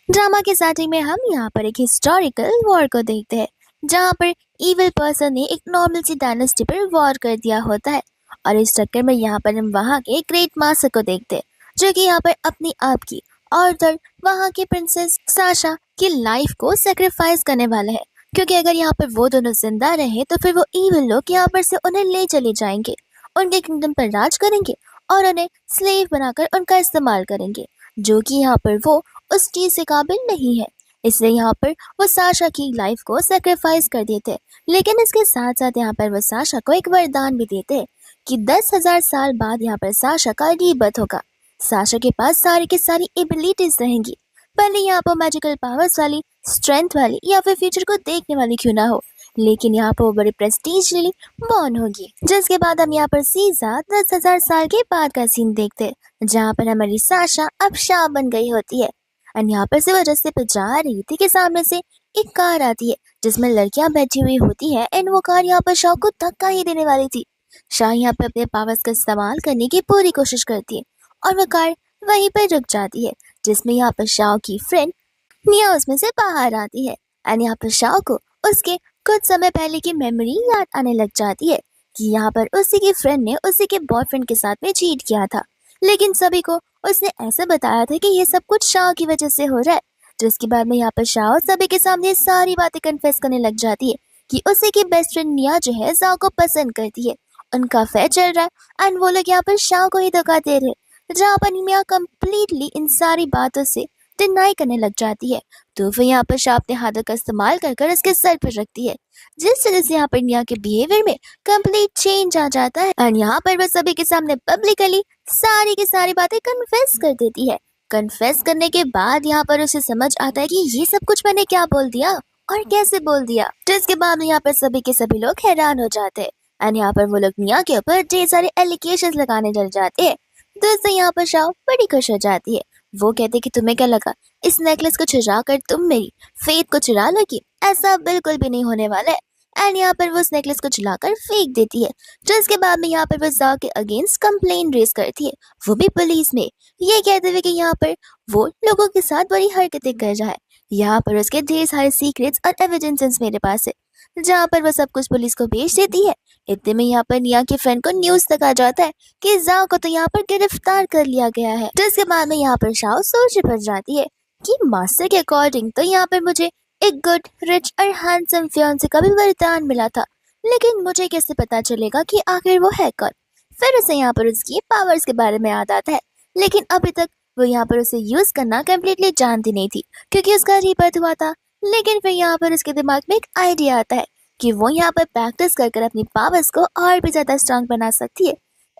Drama के starting में हम यहाँ पर एक हिस्टोरिकल वॉर को देखते हैं जहाँ पर इविल पर्सन ने एक नॉर्मल सी डायनेस्टी पर वॉर कर दिया होता है। और इस चक्कर में यहाँ पर हम वहाँ के ग्रेट मास्टर को देखते हैं जो कि यहाँ पर अपनी आप की और उधर वहाँ के प्रिंसेस साशा की लाइफ को सेक्रीफाइस करने वाले हैं, क्योंकि अगर यहाँ पर वो दोनों जिंदा रहे तो फिर वो इविल लोग यहाँ पर से उन्हें ले चले जाएंगे, उनके किंगडम पर राज करेंगे और उन्हें स्लेव बनाकर उनका इस्तेमाल करेंगे, जो कि यहाँ पर वो उस चीज से काबिल नहीं है। इसलिए यहाँ पर वो साशा की लाइफ को सेक्रीफाइस कर देते हैं। लेकिन इसके साथ साथ यहाँ पर वो साशा को एक वरदान भी देते हैं कि 10,000 साल बाद यहाँ पर साशा का रीबर्थ होगा। साशा के पास सारी की सारी एबिलिटीज रहेंगी, भले यहाँ पर मैजिकल पावर्स वाली, स्ट्रेंथ वाली या फिर फ्यूचर को देखने वाली क्यों ना हो, लेकिन यहाँ पर वो बड़ी प्रेस्टीजियली बॉर्न होगी। जिसके बाद हम यहाँ पर सीधा 10,000 साल के बाद का सीन देखते हैं जहाँ पर हमारी साशा अब शाह बन गई होती है। और यहाँ पर से वो रास्ते पे जा रही थी कि सामने से एक कार आती है जिसमें लड़कियां बैठी हुई होती है एंड वो कार यहाँ पर शाह को धक्का ही देने वाली थी। शाह यहाँ पे अपने पावर्स का इस्तेमाल करने की पूरी कोशिश करती है और वह कार वहीं पर रुक जाती है, जिसमें यहाँ पर शाह की फ्रेंड निया उसमें से बाहर आती है। एंड यहाँ पर शाह को उसके कुछ समय पहले की मेमोरी याद आने लग जाती है कि यहाँ पर उसी की फ्रेंड ने उसी के बॉयफ्रेंड के साथ में चीट किया था, लेकिन सभी को उसने ऐसा बताया था कि ये सब कुछ शाह की वजह से हो रहा है। जिसके बाद में यहाँ पर शाह सभी के सामने सारी बातें कन्फेस करने लग जाती है कि उसी की बेस्ट फ्रेंड निया जो है शाह को पसंद करती है, उनका अफेयर चल रहा है एंड वो लोग यहाँ पर शाह को ही धोखा दे रहे हैं। जहाँ पर निया कम्प्लीटली इन सारी बातों से डिनाई करने लग जाती है, तो फिर यहाँ पर शाह अपने हाथों का इस्तेमाल कर कर उसके सर पर रखती है, जिस तरह से यहाँ पर निया के बिहेवियर में कंप्लीट चेंज आ जाता है। एंड यहाँ पर वह सभी के सामने पब्लिकली सारी की सारी बातें कन्फेस कर देती है। कन्फेस करने के बाद यहाँ पर उसे समझ आता है कि ये सब कुछ मैंने क्या बोल दिया और कैसे बोल दिया। जिसके बाद यहाँ पर सभी के सभी लोग हैरान हो जाते हैं एंड यहाँ पर वो लोग निया के ऊपर ढेर सारे एलिगेशंस लगाने लग जाते हैं। दोस्तों यहाँ पर शाह बड़ी खुश हो जाती है। वो कहते कि तुम्हें क्या लगा इस नेकलेस को चुरा कर तुम मेरी फेथ को चुरा लोगी? ऐसा बिल्कुल भी नहीं होने वाला है। एंड यहाँ पर वो उस नेकलेस को चुराकर फेंक देती है, जिसके बाद में यहाँ पर वो जाओ के अगेंस्ट कंप्लेन रेज करती है, वो भी पुलिस में, ये कहते हुए कि यहाँ पर वो लोगों के साथ बड़ी हरकतें कर रहा है। यहाँ पर उसके ढेर सारे सीक्रेट्स और एविडेंसेस मेरे पास है, जहाँ पर वो सब कुछ पुलिस को भेज देती है। इतने में यहाँ पर निया के फ्रेंड को न्यूज तक आ जाता है कि जाओ को तो यहाँ पर गिरफ्तार कर लिया गया है। जिसके बाद में यहाँ पर शाह सोच पड़ जाती है कि मास्टर के अकॉर्डिंग तो यहाँ पर मुझे एक गुड रिच और हैंडसम फियांसे का भी वरदान मिला था, लेकिन मुझे कैसे पता चलेगा कि आखिर वो है कौन। फिर उसे यहाँ पर उसकी पावर्स के बारे में याद आता है, लेकिन अभी तक वो यहाँ पर उसे यूज करना कम्प्लीटली जानती नहीं थी क्योंकि उसका रीबर्थ हुआ था। लेकिन फिर यहाँ पर उसके दिमाग में एक आइडिया आता है कि वो यहाँ पर प्रैक्टिस कर अपनी पावर्स को और भी ज्यादा स्ट्रांग बना सकती है।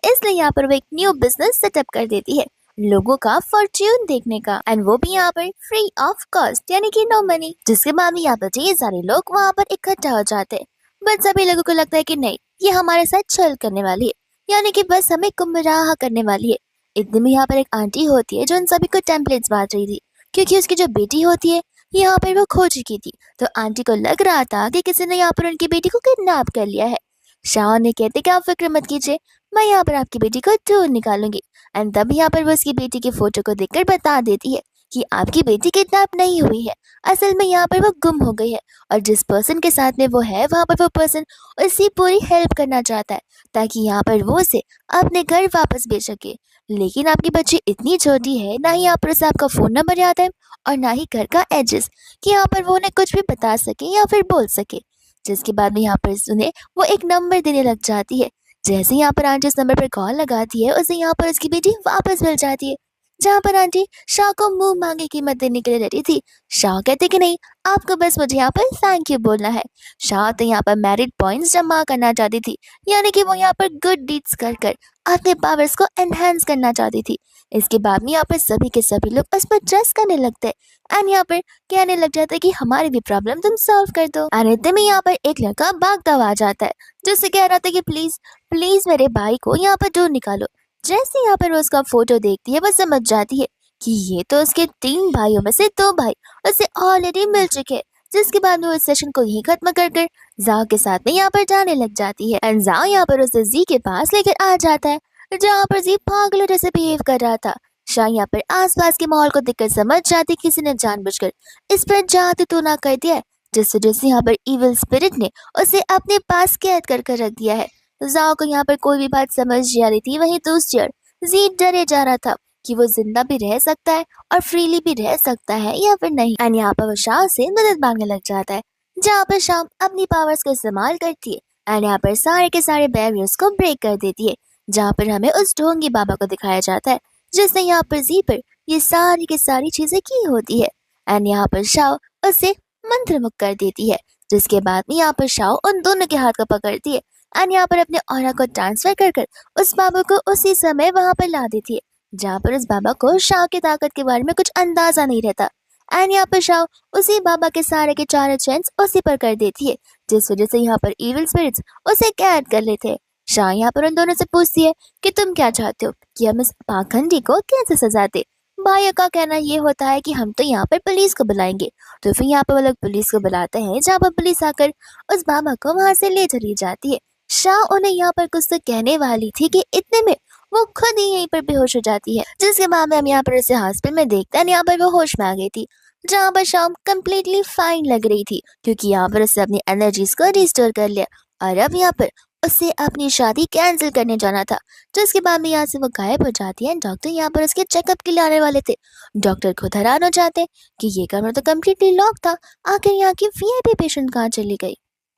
इसलिए यहाँ पर वो एक न्यू बिजनेस सेटअप कर देती है, लोगों का फॉर्च्यून देखने का, एंड वो भी यहाँ पर फ्री ऑफ कॉस्ट यानी कि नो मनी। जिसके बाद में यहाँ पर ढेर सारे लोग वहाँ पर इकट्ठा हो जाते हैं, बट सभी लोगों को लगता है कि नहीं, ये हमारे साथ छल करने वाली है, यानी कि बस हमें गुमराह करने वाली है। इतने में यहाँ पर एक आंटी होती है जो उन सभी को टेम्पलेट्स बांट रही थी, क्योंकि उसकी जो बेटी होती है यहाँ पर वो खो चुकी थी। तो आंटी को लग रहा था कि किसी ने यहाँ पर उनकी बेटी को किडनैप कर लिया है। शाह ने कहते कि आप फिक्र मत कीजिए, मैं यहाँ पर आपकी बेटी को ढूंढ निकालूंगी। एंड तब यहाँ पर वो उसकी बेटी की फोटो को देखकर बता देती है कि आपकी बेटी किडनैप नहीं हुई है, असल में यहाँ पर वो गुम हो गई है, और जिस पर्सन के साथ में वो है वहाँ पर वो पर्सन उसकी पूरी हेल्प करना चाहता है ताकि यहाँ पर वो उसे अपने घर वापस भेज सके। लेकिन आपकी बच्ची इतनी छोटी है, ना ही यहाँ पर उसे आपका फोन नंबर याद है और ना ही घर का एड्रेस कि यहाँ पर वो उन्हें कुछ भी बता सके या फिर बोल सके। जिसके बाद में यहाँ पर उन्हें वो एक नंबर देने लग जाती है। जैसे यहाँ पर आंटी उस नंबर पर कॉल लगाती है, उसे यहाँ पर उसकी बेटी वापस मिल जाती है, जहाँ पर आंटी शाह को मुंह मांगे कीमत देने के लिए रेडी थी। शाह कहते कि नहीं, आपको बस मुझे यहाँ पर थैंक यू बोलना है। शाह तो यहाँ पर मैरिट पॉइंट्स जमा करना चाहती थी, यानी कि वो यहाँ पर गुड डीड्स कर कर अपने पावर्स को एनहेंस करना चाहती थी। इसके बाद में यहाँ पर सभी के सभी लोग उस पर ट्रस्ट करने लगते हैं एंड यहाँ पर कहने लग जाता है कि हमारी भी प्रॉब्लम तुम सॉल्व कर दो। एंड इतने में यहाँ पर एक लड़का भागता हुआ आ जाता है, जिससे कह रहा था कि प्लीज प्लीज मेरे भाई को यहाँ पर ढूंढ निकालो। जैसे यहाँ पर वो उसका फोटो देखती है, वो समझ जाती है कि ये तो उसके 3 भाइयों में से 2 भाई उसे ऑलरेडी मिल चुके हैं। जिसके बाद में वो इस सेशन को यही खत्म कर कर जाओ के साथ में यहाँ पर जाने लग जाती है एंड जाओ यहाँ पर उसे जी के पास लेकर आ जाता है, जहाँ पर जी पागलों जैसे बिहेव कर रहा था। शाह यहाँ पर आसपास के माहौल को देखकर समझ जाती किसी ने जानबूझकर इस पर जादू टोना कर दिया है, जिस वजह से यहाँ पर इविल स्पिरिट ने उसे अपने पास कैद कर कर रख दिया है। जाओ को यहाँ पर कोई भी बात समझ नहीं आ रही थी, वहीं दूसरी ओर जी डरे जा रहा था कि वो जिंदा भी रह सकता है और फ्रीली भी रह सकता है या फिर नहीं। एंड यहाँ पर वो शाह से मदद मांगने लग जाता है, जहाँ पर शाम अपनी पावर्स का इस्तेमाल करती है एंड यहाँ पर सारे के सारे बैरियर्स को ब्रेक कर देती है, जहाँ पर हमें उस ढोंगी बाबा को दिखाया जाता है जिसने यहाँ पर जी पर ये सारी की सारी चीजें की होती है। एंड यहाँ पर शाव उसे मंत्रमुग्ध कर देती है, जिसके बाद में यहाँ पर शाव उन दोनों के हाथ को पकड़ती है एंड यहाँ पर अपने ऑरा को ट्रांसफर कर कर उस बाबा को उसी समय वहां पर ला देती है, जहाँ पर उस बाबा को शाव की ताकत के बारे में कुछ अंदाजा नहीं रहता। एंड यहाँ पर शाव उसी बाबा के सारे के चारों चैंस उसी पर कर देती है, जिस वजह से यहाँ पर इविल स्पिरिट्स उसे कैद कर लेते हैं। शाह यहाँ पर उन दोनों से पूछती है कि तुम क्या चाहते हो कि हम इस पाखंडी को कैसे सजा दे। भाइयों का कहना ये होता है कि हम तो यहाँ पर पुलिस को बुलाएंगे। तो फिर यहाँ पर वो लोग पुलिस को बुलाते हैं, जहाँ पर पुलिस आकर उस बाबा को वहां से ले चली जाती है। शाह उन्हें यहाँ पर कुछ तो कहने वाली थी कि इतने में वो खुद ही यहीं पर बेहोश हो जाती है, जिसके बाद में हम यहाँ पर उसे हॉस्पिटल में देखते हैं। यहाँ पर वो होश में आ गई थी, जहाँ पर शाम कम्प्लीटली फाइन लग रही थी क्योंकि यहाँ पर उसे अपनी एनर्जीज को रिस्टोर कर लिया और अब यहाँ पर उसे अपनी शादी कैंसिल करने जाना था। जिसके बाद में यहाँ से वो गायब हो जाती है। डॉक्टर यहाँ पर उसके चेकअप के लिए आने वाले थे। डॉक्टर खुद हैरान हो जाते हैं कि ये कमरा तो कम्प्लीटली लॉक था, आखिर यहाँ की वीआईपी पेशेंट कहाँ चली गई।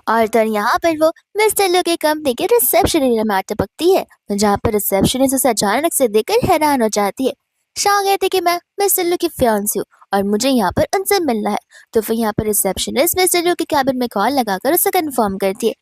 और तो यहाँ पर वो मिस्टर लो के कंपनी के रिसेप्शन एरिया में टपकती है, जहाँ पर रिसेप्शनिस्ट उसे अचानक से देखकर हैरान हो जाती है। शाह कहते कि मैं मिस्टर लो की फियांसी हूँ और मुझे यहाँ पर उनसे मिलना है। तो फिर यहाँ पर रिसेप्शनिस्ट मिस्टर लो के कैबिन में कॉल लगाकर उसे कंफर्म करती है।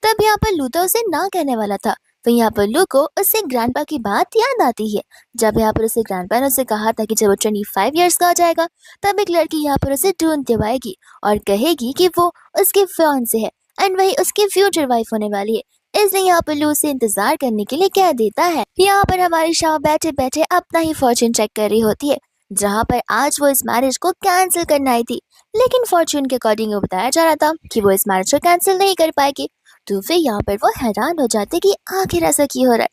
तब यहाँ पर लू तो उसे ना कहने वाला था, फिर यहाँ पर लू को उससे ग्रैंडपा की बात याद आती है, जब यहाँ पर उसे ग्रैंडपा ने उसे कहा था कि जब वो 25 इयर्स का हो जाएगा तब एक लड़की यहाँ पर उसे ढूंढते आएगी और कहेगी कि वो उसके फियांसे है एंड वही उसकी फ्यूचर वाइफ होने वाली है। इसलिए यहाँ पर लू से इंतजार करने के लिए कह देता है। यहाँ पर हमारी शाह बैठे बैठे अपना ही फॉर्चून चेक कर रही होती है, जहाँ पर आज वो इस मैरिज को कैंसिल करना आई थी, लेकिन फॉर्चून के अकॉर्डिंग बताया जा रहा था कि वो इस मैरिज को कैंसिल नहीं कर पाएगी। तो फिर यहाँ पर वो हैरान हो जाते कि आखिर ऐसा क्यों हो रहा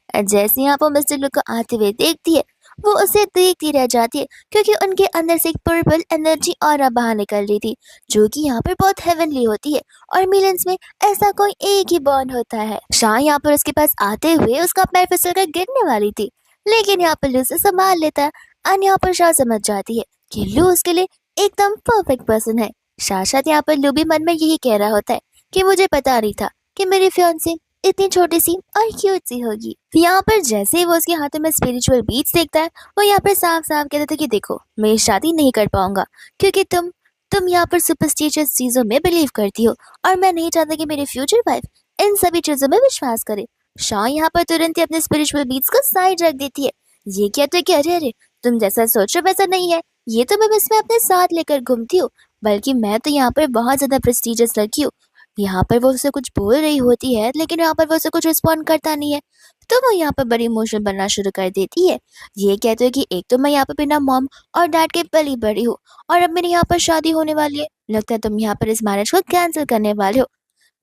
है। जैसे यहाँ पर मिस्टर लू को आते हुए देखती है, वो उसे देखती रह जाती है क्योंकि उनके अंदर से एक पर्पल एनर्जी ऑरा बाहर निकल रही थी, जो कि यहाँ पर बहुत हेवनली होती है और मिलियंस में ऐसा कोई एक ही बॉन्ड होता है। शाह यहाँ पर उसके पास आते हुए उसका पैर फिसल कर गिरने वाली थी, लेकिन यहाँ पर लू से संभाल लेता है और यहाँ पर शाह समझ जाती है कि लू उसके लिए एकदम परफेक्ट पर्सन है। शायद यहाँ पर लू भी मन में यही कह रहा होता है कि मुझे पता नहीं था कि मेरी फियांसी इतनी छोटी सी और क्यूट सी होगी। यहाँ पर जैसे ही वो उसके हाथों में स्पिरिचुअल बीट्स देखता है, वो यहाँ पर साफ साफ कहता था कि देखो मैं शादी नहीं कर पाऊंगा क्योंकि तुम यहाँ पर सुपरस्टिशियस चीजों में बिलीव करती हो और मैं नहीं चाहता कि मेरी फ्यूचर वाइफ इन सभी चीजों में विश्वास करे। शाह यहाँ पर तुरंत ही अपने स्पिरिचुअल बीट्स को साइड रख देती है। ये कहते कि अरे अरे तुम जैसा सोचो वैसा नहीं है, ये तो मैं बस में अपने साथ लेकर घूमती हूँ, बल्कि मैं तो यहाँ पर बहुत ज्यादा प्रेस्टिजियस लड़की हूँ। यहाँ पर वो उसे कुछ बोल रही होती है, लेकिन यहाँ पर वो उसे कुछ रिस्पॉन्ड करता नहीं है, तो वो यहाँ पर बड़ी इमोशनल बनना शुरू कर देती है। ये कहते हो कि एक तो मैं यहाँ पर बिना मॉम और डैड के पली बड़ी हूँ और अब मेरी यहाँ पर शादी होने वाली है, लगता है तुम यहाँ पर इस मैरिज को कैंसिल करने वाले हो।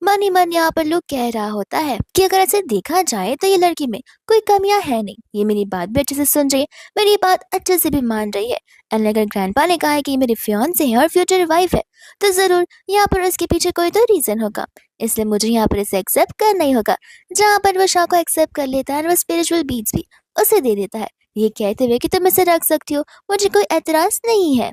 मन ही मन यहाँ पर लोग कह रहा होता है कि अगर ऐसे देखा जाए तो ये लड़की में कोई कमियां है नहीं, ये मेरी बात भी अच्छे से सुन रही है, मेरी बात अच्छे से भी मान रही है। एंड अगर ग्रैंडपा ने कहा है कि ये मेरी फियांसे है और फ्यूचर वाइफ है, तो जरूर यहाँ पर उसके पीछे कोई तो रीजन होगा, इसलिए मुझे यहाँ पर इसे एक्सेप्ट करना ही होगा। जहाँ पर वो शाह को एक्सेप्ट कर लेता है और वो स्पिरिचुअल बीट्स भी उसे दे देता है, ये कहते हुए कि तुम इसे रख सकती हो, मुझे कोई एतराज नहीं है।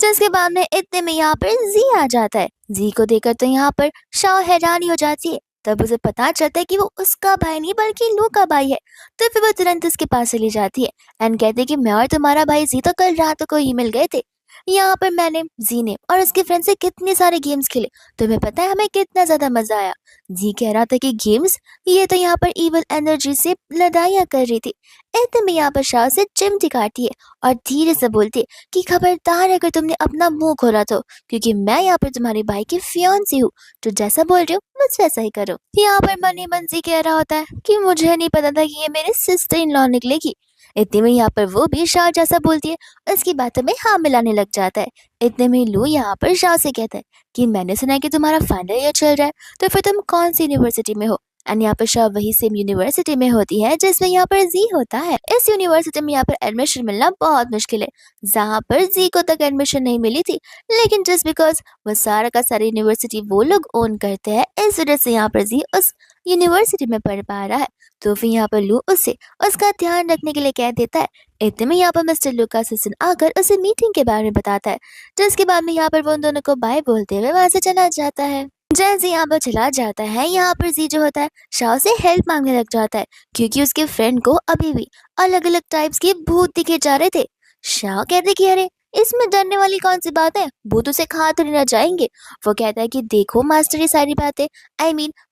जिसके बाद में इतने में यहाँ पर जी आ जाता है। जी को देखकर तो यहाँ पर शाह हैरानी हो जाती है। तब उसे पता चलता है कि वो उसका भाई नहीं बल्कि लू का भाई है। तो फिर वो तुरंत उसके पास चली जाती है एंड कहती है कि मैं और तुम्हारा भाई जी तो कल रात को ही मिल गए थे। यहाँ पर मैंने जी ने और उसके फ्रेंड से कितने सारे गेम्स खेले, तुम्हें पता है हमें कितना ज्यादा मजा आया। जी कह रहा था कि गेम्स, ये तो यहाँ पर इवल एनर्जी से लड़ाइयाँ कर रही थी। इतने में यहाँ पर शाह से चिमटी काटती है और धीरे से बोलती है कि खबरदार अगर तुमने अपना मुंह खोला तो, क्योंकि मैं यहाँ पर तुम्हारे भाई की फियांसी हूँ, तो जैसा बोल रही हो बस वैसा ही करो। यहाँ पर मन ही मन जी कह रहा होता है कि मुझे नहीं पता था कि ये मेरी सिस्टर इन लॉ निकलेगी। इतने में यहाँ पर वो भी शाह जैसा बोलती है, उसकी बातों में हाँ मिलाने लग जाता है। इतने में लू यहाँ पर शाह से कहता है कि मैंने सुना है कि तुम्हारा फाइनल ईयर चल रहा है, तो फिर तुम कौन सी यूनिवर्सिटी में हो। एंड यहाँ पर शाह वही सेम यूनिवर्सिटी में होती है जिसमें यहाँ पर जी होता है। इस यूनिवर्सिटी में यहाँ पर एडमिशन मिलना बहुत मुश्किल है, जहाँ पर जी को तक एडमिशन नहीं मिली थी, लेकिन जस्ट बिकॉज वो सारा का सारा यूनिवर्सिटी वो लोग ओन करते हैं, इस वजह से यहाँ पर जी उस यूनिवर्सिटी में पढ़ पा रहा है। तो फिर यहाँ पर लू उससे उसका ध्यान रखने के लिए कह देता है। इतने में यहाँ पर मिस्टर लू का असिस्टेंट आकर उसे मीटिंग के बारे में बताता है, जिसके बाद में यहाँ पर वो उन दोनों को बाय बोलते हुए वहां से चला जाता है। जैसे यहाँ पर चला जाता है, यहाँ पर जी जो होता है शाह से हेल्प मांगने लग जाता है, क्योंकि उसके फ्रेंड को अभी भी अलग अलग टाइप्स के भूत दिखे जा रहे थे। शाह कहते कि अरे इसमें डरने वाली कौन सी बात है, भूत उसे खा तो नहीं ना जाएंगे। वो कहता है कि देखो मास्टर, ये सारी बातें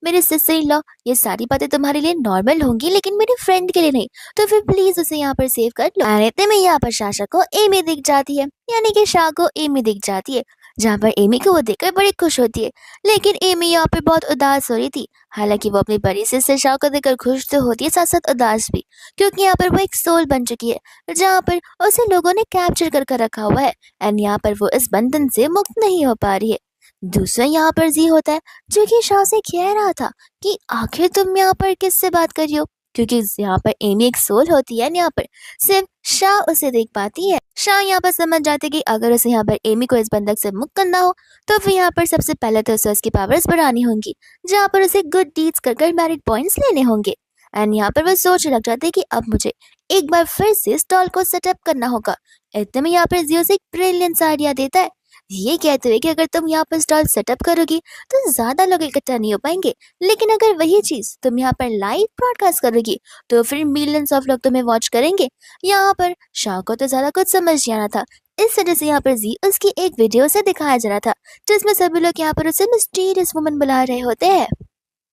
मेरे सिस्टर इन लॉ, ये सारी बातें तुम्हारे लिए नॉर्मल होंगी लेकिन मेरे फ्रेंड के लिए नहीं, तो फिर प्लीज उसे यहाँ पर सेव कर लो। इतने में यहाँ पर शाशा को एमी दिख जाती है, यानी कि शाह को एमी दिख जाती है, जहाँ पर एमी को वो देखकर बड़ी खुश होती है। लेकिन एमी यहाँ पे बहुत उदास हो रही थी। हालांकि वो अपनी बड़ी सिस्टर शाह को देखकर खुश तो होती है, साथ साथ उदास भी, क्योंकि यहाँ पर वो एक सोल बन चुकी है जहाँ पर उसे लोगों ने कैप्चर कर रखा हुआ है, एंड यहाँ पर वो इस बंधन से मुक्त नहीं हो पा रही है। दूसरा यहाँ पर जी होता है, जो कि शाह से कह रहा था कि आखिर तुम यहाँ पर किससे बात कर रही हो, क्योंकि यहाँ पर एमी एक सोल होती है, यहाँ पर सिर्फ शाह उसे देख पाती है। शाह यहाँ पर समझ जाते कि अगर उसे यहाँ पर एमी को इस बंधक से मुक्त करना हो, तो फिर यहाँ पर सबसे पहले तो उसे उसकी पावर्स बढ़ानी होंगी, जहाँ पर उसे गुड डीड्स कर मैरिट पॉइंट्स लेने होंगे। एंड यहाँ पर वो सोचने लग जाते कि अब मुझे एक बार फिर से स्टॉल को सेटअप करना होगा। इतने में यहाँ पर जियो से एक ब्रिलियंट आइडिया देता है, ये कहते हुए कि अगर तुम यहाँ पर स्टॉल सेटअप करोगी तो ज्यादा लोग इकट्ठा नहीं हो पाएंगे, लेकिन अगर वही चीज तुम यहाँ पर लाइव ब्रॉडकास्ट करोगी तो फिर मिलियंस ऑफ लोग तुम्हें वॉच करेंगे। यहाँ पर शाह को तो ज्यादा कुछ समझ नहीं आना था, इस वजह से यहाँ पर जी उसकी एक वीडियो से दिखाया जा रहा था, जिसमें सभी लोग यहाँ पर उसे मिस्टीरियस वुमन बुला रहे होते हैं।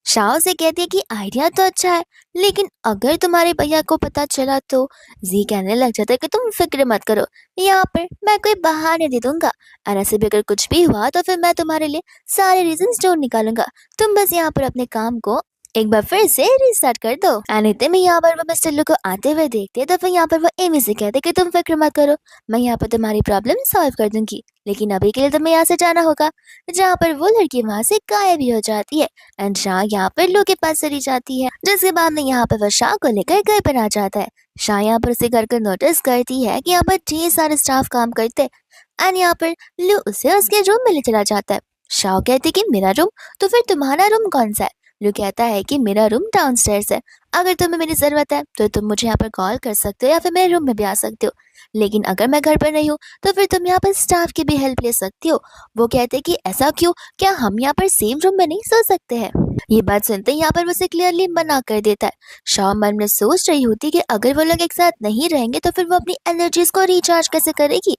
शाह से कहती है कि आइडिया तो अच्छा है, लेकिन अगर तुम्हारे भैया को पता चला तो। जी कहने लग जाता है कि तुम फिक्र मत करो, यहाँ पर मैं कोई बहाने दे दूंगा, और ऐसे भी अगर कुछ भी हुआ तो फिर मैं तुम्हारे लिए सारे रीजंस ढूंढ निकालूंगा। तुम बस यहाँ पर अपने काम को एक बार फिर से रिस्टार्ट कर दो। अनिते में यहाँ पर वो मिस्टर लू को आते हुए देखते हैं, तो फिर यहाँ पर वो एमी से कहते कि तुम फिक्र मत करो, मैं यहाँ पर तुम्हारी प्रॉब्लम सॉल्व कर दूंगी, लेकिन अभी के लिए तुम्हें यहाँ से जाना होगा। जहाँ पर वो लड़की वहां से गायब भी हो जाती है, एंड शाह यहाँ पर लू के पास चली जाती है, जिसके बाद में यहाँ पर वो शाह को लेकर घर पर आ जाता है। शाह यहाँ पर उसे घर को नोटिस करती है कि यहाँ पर ढेर सारे स्टाफ काम करते हैं, एंड यहाँ पर लू उसे उसके रूम में ले चला जाता है। शाह कहती कि मेरा रूम, तो फिर तुम्हारा रूम कौन सा है? लू कहता है कि मेरा रूम डाउनस्टेयर्स है, अगर तुम्हें मेरी जरूरत है तो तुम मुझे यहाँ पर कॉल कर सकते हो या फिर मेरे रूम में भी आ सकते हो, लेकिन अगर मैं घर पर नहीं हूँ तो फिर तुम यहाँ पर स्टाफ की भी हेल्प ले सकती हो। वो कहते कि ऐसा क्यों, क्या हम यहाँ पर सेम रूम में नहीं सो सकते हैं? ये बात सुनते ही यहाँ पर उसे क्लियरली मना कर देता है। शाह मन में सोच रही होती कि अगर वो लोग एक साथ नहीं रहेंगे तो फिर वो अपनी एनर्जीज को रिचार्ज कैसे करेगी,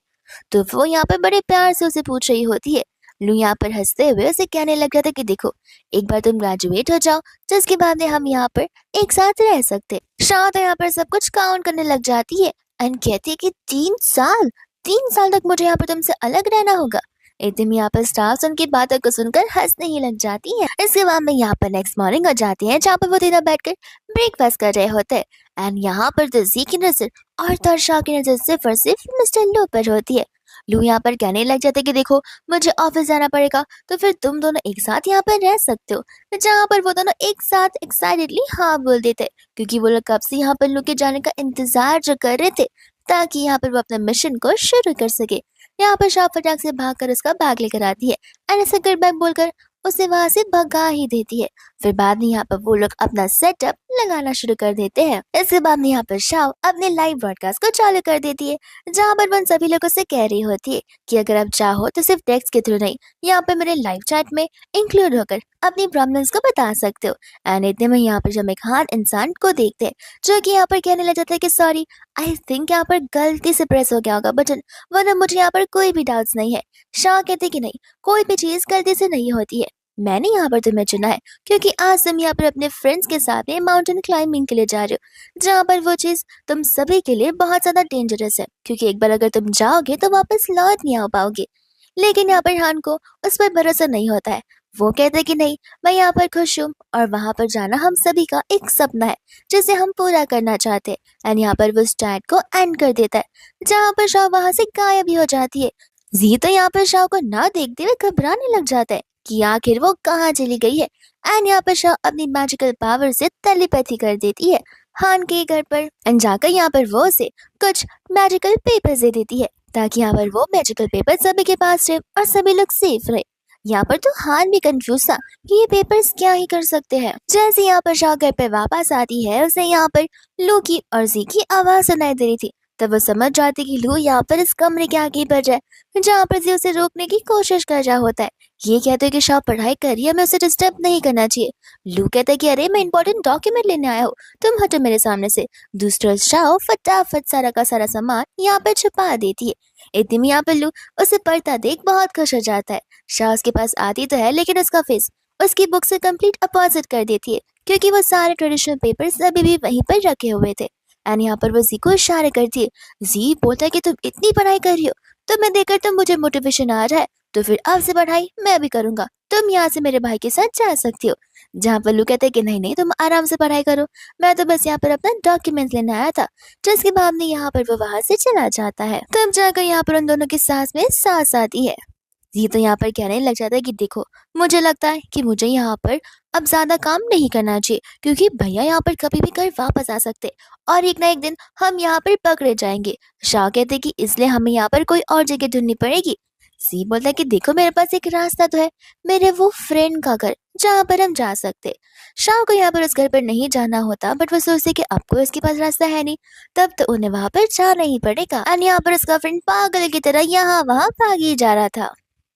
तो वो यहाँ पर बड़े प्यार से उसे पूछ रही होती है। लू यहाँ पर हंसते हुए उसे कहने लग जाता कि देखो, एक बार तुम ग्रेजुएट हो जाओ, जिसके बाद में हम यहाँ पर एक साथ रह सकते। शाह तो यहाँ पर सब कुछ काउंट करने लग जाती है, एंड कहती है कि 3 साल तक मुझे यहाँ पर तुमसे अलग रहना होगा। एकदम यहाँ पर स्टाफ उनकी बातों को सुनकर हंसने ही लग जाती है। इसके बाद में यहाँ पर नेक्स्ट मॉर्निंग हो जाती है, जहाँ पर वो तीनों बैठकर ब्रेकफास्ट कर रहे होते हैं, एंड यहाँ पर तो जी की नजर और तो शाह की नजर सिर्फ और सिर्फ मिस्टर लू पर होती है। लू यहाँ पर कहने लग जाते कि देखो, मुझे ऑफिस जाना पड़ेगा, तो फिर तुम दोनों एक साथ यहाँ पर रह सकते हो। जहाँ पर वो दोनों एक साथ एक्साइटेडली हाँ बोल देते, क्योंकि वो लोग कब से यहाँ पर लू के जाने का इंतजार जो कर रहे थे, ताकि यहाँ पर वो अपने मिशन को शुरू कर सके। यहाँ पर शाह फटाक से भागकर उसका बैग लेकर आती है, एंड ऐसे गुड बैग बोलकर उसे वहां से भगा ही देती है। फिर बाद में यहाँ पर वो लोग अपना सेटअप लगाना शुरू कर देते हैं। इसके बाद में यहाँ पर शाह अपने लाइव ब्रॉडकास्ट को चालू कर देती है, जहाँ पर वो सभी लोगों से कह रही होती है कि अगर आप चाहो तो सिर्फ टेक्स्ट के थ्रू नहीं, यहाँ पर मेरे लाइव चैट में इंक्लूड होकर अपनी प्रॉब्लम्स को बता सकते हो। एंड इतने में यहाँ पर जब एक हाथ इंसान को देखते हैं, जो कि यहाँ पर कहने लग जाता है कि सॉरी, आई थिंक यहाँ पर गलती से प्रेस हो गया होगा बटन, वरना मुझे यहाँ पर कोई भी डाउट्स नहीं है। शाह कहते कि नहीं, कोई भी चीज गलती से नहीं होती है, मैंने यहाँ पर तुम्हें चुना है क्योंकि आज तुम यहाँ पर अपने फ्रेंड्स के साथ माउंटेन क्लाइंबिंग के लिए जा रहे हो, जहाँ पर वो चीज तुम सभी के लिए बहुत ज्यादा डेंजरस है, क्योंकि एक बार अगर तुम जाओगे तो वापस लौट नहीं आ पाओगे। लेकिन यहाँ पर हान को उस पर भरोसा नहीं होता है। वो कहते कि नहीं, मैं यहाँ पर खुश हूँ और वहां पर जाना हम सभी का एक सपना है जिसे हम पूरा करना चाहते हैं। एंड यहाँ पर वो चैट को एंड कर देता है, जहाँ पर शाह वहां से गायब भी हो जाती है। जी तो यहाँ पर शाह को ना देखते हुए घबराने लग जाता है कि आखिर वो कहाँ चली गई है। एंड यहाँ पर शाह अपनी मैजिकल पावर से टेलीपैथी कर देती है हान के घर पर एंड जाकर यहाँ पर वो उसे कुछ मैजिकल पेपर्स दे देती है ताकि यहाँ पर वो मैजिकल पेपर सभी के पास रहे और सभी लोग सेफ रहे। यहाँ पर तो हान भी कंफ्यूज था कि ये पेपर्स क्या ही कर सकते हैं। जैसे यहाँ पर शाह घर पे वापस आती है उसे यहाँ पर लू की और जी की आवाज सुनाई दे रही थी। तब वो समझ जाती कि लू यहाँ पर इस कमरे के आगे बढ़ जाए जहाँ पर जी उसे रोकने की कोशिश कर रहा होता है। ये कहते हैं कि शाह पढ़ाई कर रही है, हमें उसे डिस्टर्ब नहीं करना चाहिए। लू कहता है कि अरे मैं इंपॉर्टेंट डॉक्यूमेंट लेने आया हूँ, तुम हटो मेरे सामने से। दूसरा शाह फटाफट सारा का सारा सामान यहाँ पर छुपा देती है। इतने में यहाँ पर लू उसे पढ़ता देख बहुत खुश हो जाता है। शाह उसके पास आती तो है लेकिन उसका फेस उसकी बुक से कंप्लीट अपोजिट कर देती है क्योंकि वो सारे ट्रेडिशनल पेपर्स अभी भी वहीं पर रखे हुए थे। एंड यहाँ पर वो जी को इशारे करती है। जी बोलता है कि तुम इतनी पढ़ाई कर रही हो तो मैं देखकर तुम मुझे मोटिवेशन आ रहा है तो फिर अब से पढ़ाई मैं भी करूंगा, तुम यहाँ से मेरे भाई के साथ जा सकती हो। जहाँ पर लू कहते हैं कि नहीं नहीं तुम आराम से पढ़ाई करो, मैं तो बस यहाँ पर अपना डॉक्यूमेंट लेने आया था। जिसके बाद में यहाँ पर वो वहां से चला जाता है। तब जाकर यहाँ पर उन दोनों की सांस में सांस आती है। ये तो यहाँ पर कहने लग जाता है कि देखो मुझे लगता है कि मुझे यहाँ पर अब ज्यादा काम नहीं करना चाहिए क्योंकि भैया यहाँ पर कभी भी घर वापस आ सकते और एक ना एक दिन हम यहाँ पर पकड़े जाएंगे। शाह कहते कि इसलिए हमें यहाँ पर कोई और जगह ढूंढनी पड़ेगी। सी बोलता है कि देखो मेरे पास एक रास्ता तो है, मेरे वो फ्रेंड का घर जहाँ पर हम जा सकते। शाह को यहाँ पर उस घर पर नहीं जाना होता बट वो सोचते कि अब कोई उसके पास रास्ता है नहीं, तब तो उन्हें वहां पर जाना ही पड़ेगा। और यहाँ पर उसका फ्रेंड पागल की तरह यहाँ वहां भागी जा रहा था।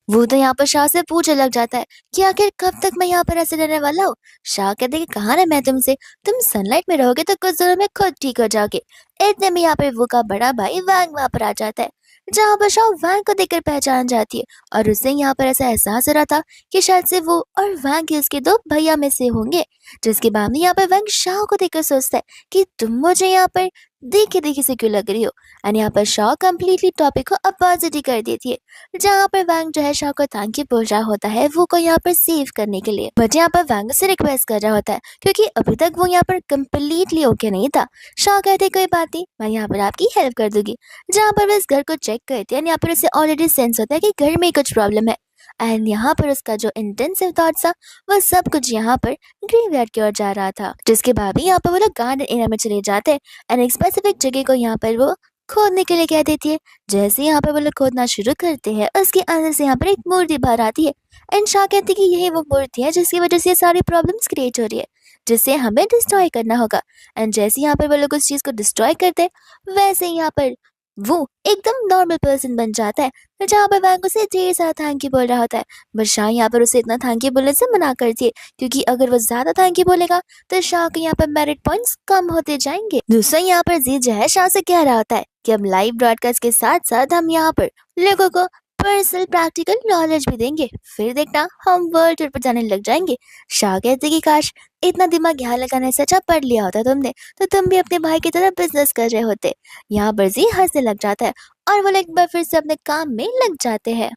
वो तो यहाँ पर शाह से पूछने लग जाता है कि आखिर कब तक मैं यहाँ पर ऐसे रहने वाला हूँ। शाह कहते कि कहा ना मैं तुमसे, तुम सनलाइट में रहोगे तो कुछ दिनों में खुद ठीक हो जाओगे। इतने में यहाँ पर वो का बड़ा भाई वैंग वहां पर आ जाता है। जहाँ पर शाह वैंग को देखकर पहचान जाती है और उसे यहाँ पर ऐसा एहसास हो रहा था कि शायद से वो और वैंग के उसके दो भैया में से होंगे। जिसके बाद में यहाँ पर वैंग शाह को देखकर सोचता है कि तुम मुझे यहाँ पर देखे देखे से क्यों लग रही हो। एंड यहाँ पर शाह कम्प्लीटली टॉपिक को अपोजिट ही कर देती है। जहाँ पर वैंग जो है शाह को थैंक यू बोल रहा होता है वो को यहाँ पर सेव करने के लिए, बट यहाँ पर वैंग से रिक्वेस्ट कर रहा होता है क्योंकि अभी तक वो यहाँ पर कम्प्लीटली ओके नहीं था। शाह कहते कोई बात नहीं, मैं यहाँ पर आपकी हेल्प कर दूंगी। जहाँ पर वो इस घर को चेक करती है यहाँ पर उसे ऑलरेडी सेंस होता है कि घर में कुछ प्रॉब्लम है। एंड यहाँ पर उसका जो इंटेंसिव थॉट था वह सब कुछ यहाँ पर ग्रेवयार्ड की ओर जा रहा था। जिसके बाद भी यहाँ पर वो लोग गार्डन एरिया में चले जाते हैं एंड एक स्पेसिफिक जगह को यहाँ पर वो खोदने के लिए कह देती है। जैसे यहाँ पर वो लोग खोदना शुरू करते हैं उसके अंदर से यहाँ पर एक मूर्ति बाहर आती है एंड शाह कहती है कि यही वो मूर्ति है जिसकी वजह से ये सारी प्रॉब्लम्स क्रिएट हो रही है, जिसे हमें डिस्ट्रॉय करना होगा। एंड जैसे यहाँ पर वो लोग उस चीज को डिस्ट्रॉय करते हैं वैसे यहाँ पर वो एकदम नॉर्मल पर्सन बन जाता है। जहाँ पर वैंग उसे ढेर सारा थैंक यू बोल रहा होता है बट शाह यहाँ पर उसे इतना थैंक यू बोलने से मना करती है क्योंकि अगर वो ज्यादा थैंक यू बोलेगा तो शाह के यहाँ पर मेरिट पॉइंट्स कम होते जाएंगे। दूसरा यहाँ पर जी जो है शाह से कह रहा होता है कि अब लाइव ब्रॉडकास्ट के साथ साथ हम यहाँ पर लोगों को पर्सनल प्रैक्टिकल नॉलेज भी देंगे, फिर देखना हम वर्ल्ड टूर पर जाने लग जाएंगे। शाह कहते कि काश इतना दिमाग यहाँ लगाने से अच्छा पढ़ लिया होता तुमने तो तुम भी अपने भाई की तरह बिजनेस कर रहे होते। यहाँ पर जी हंसने लग जाता है और वो एक बार फिर से अपने काम में लग जाते हैं।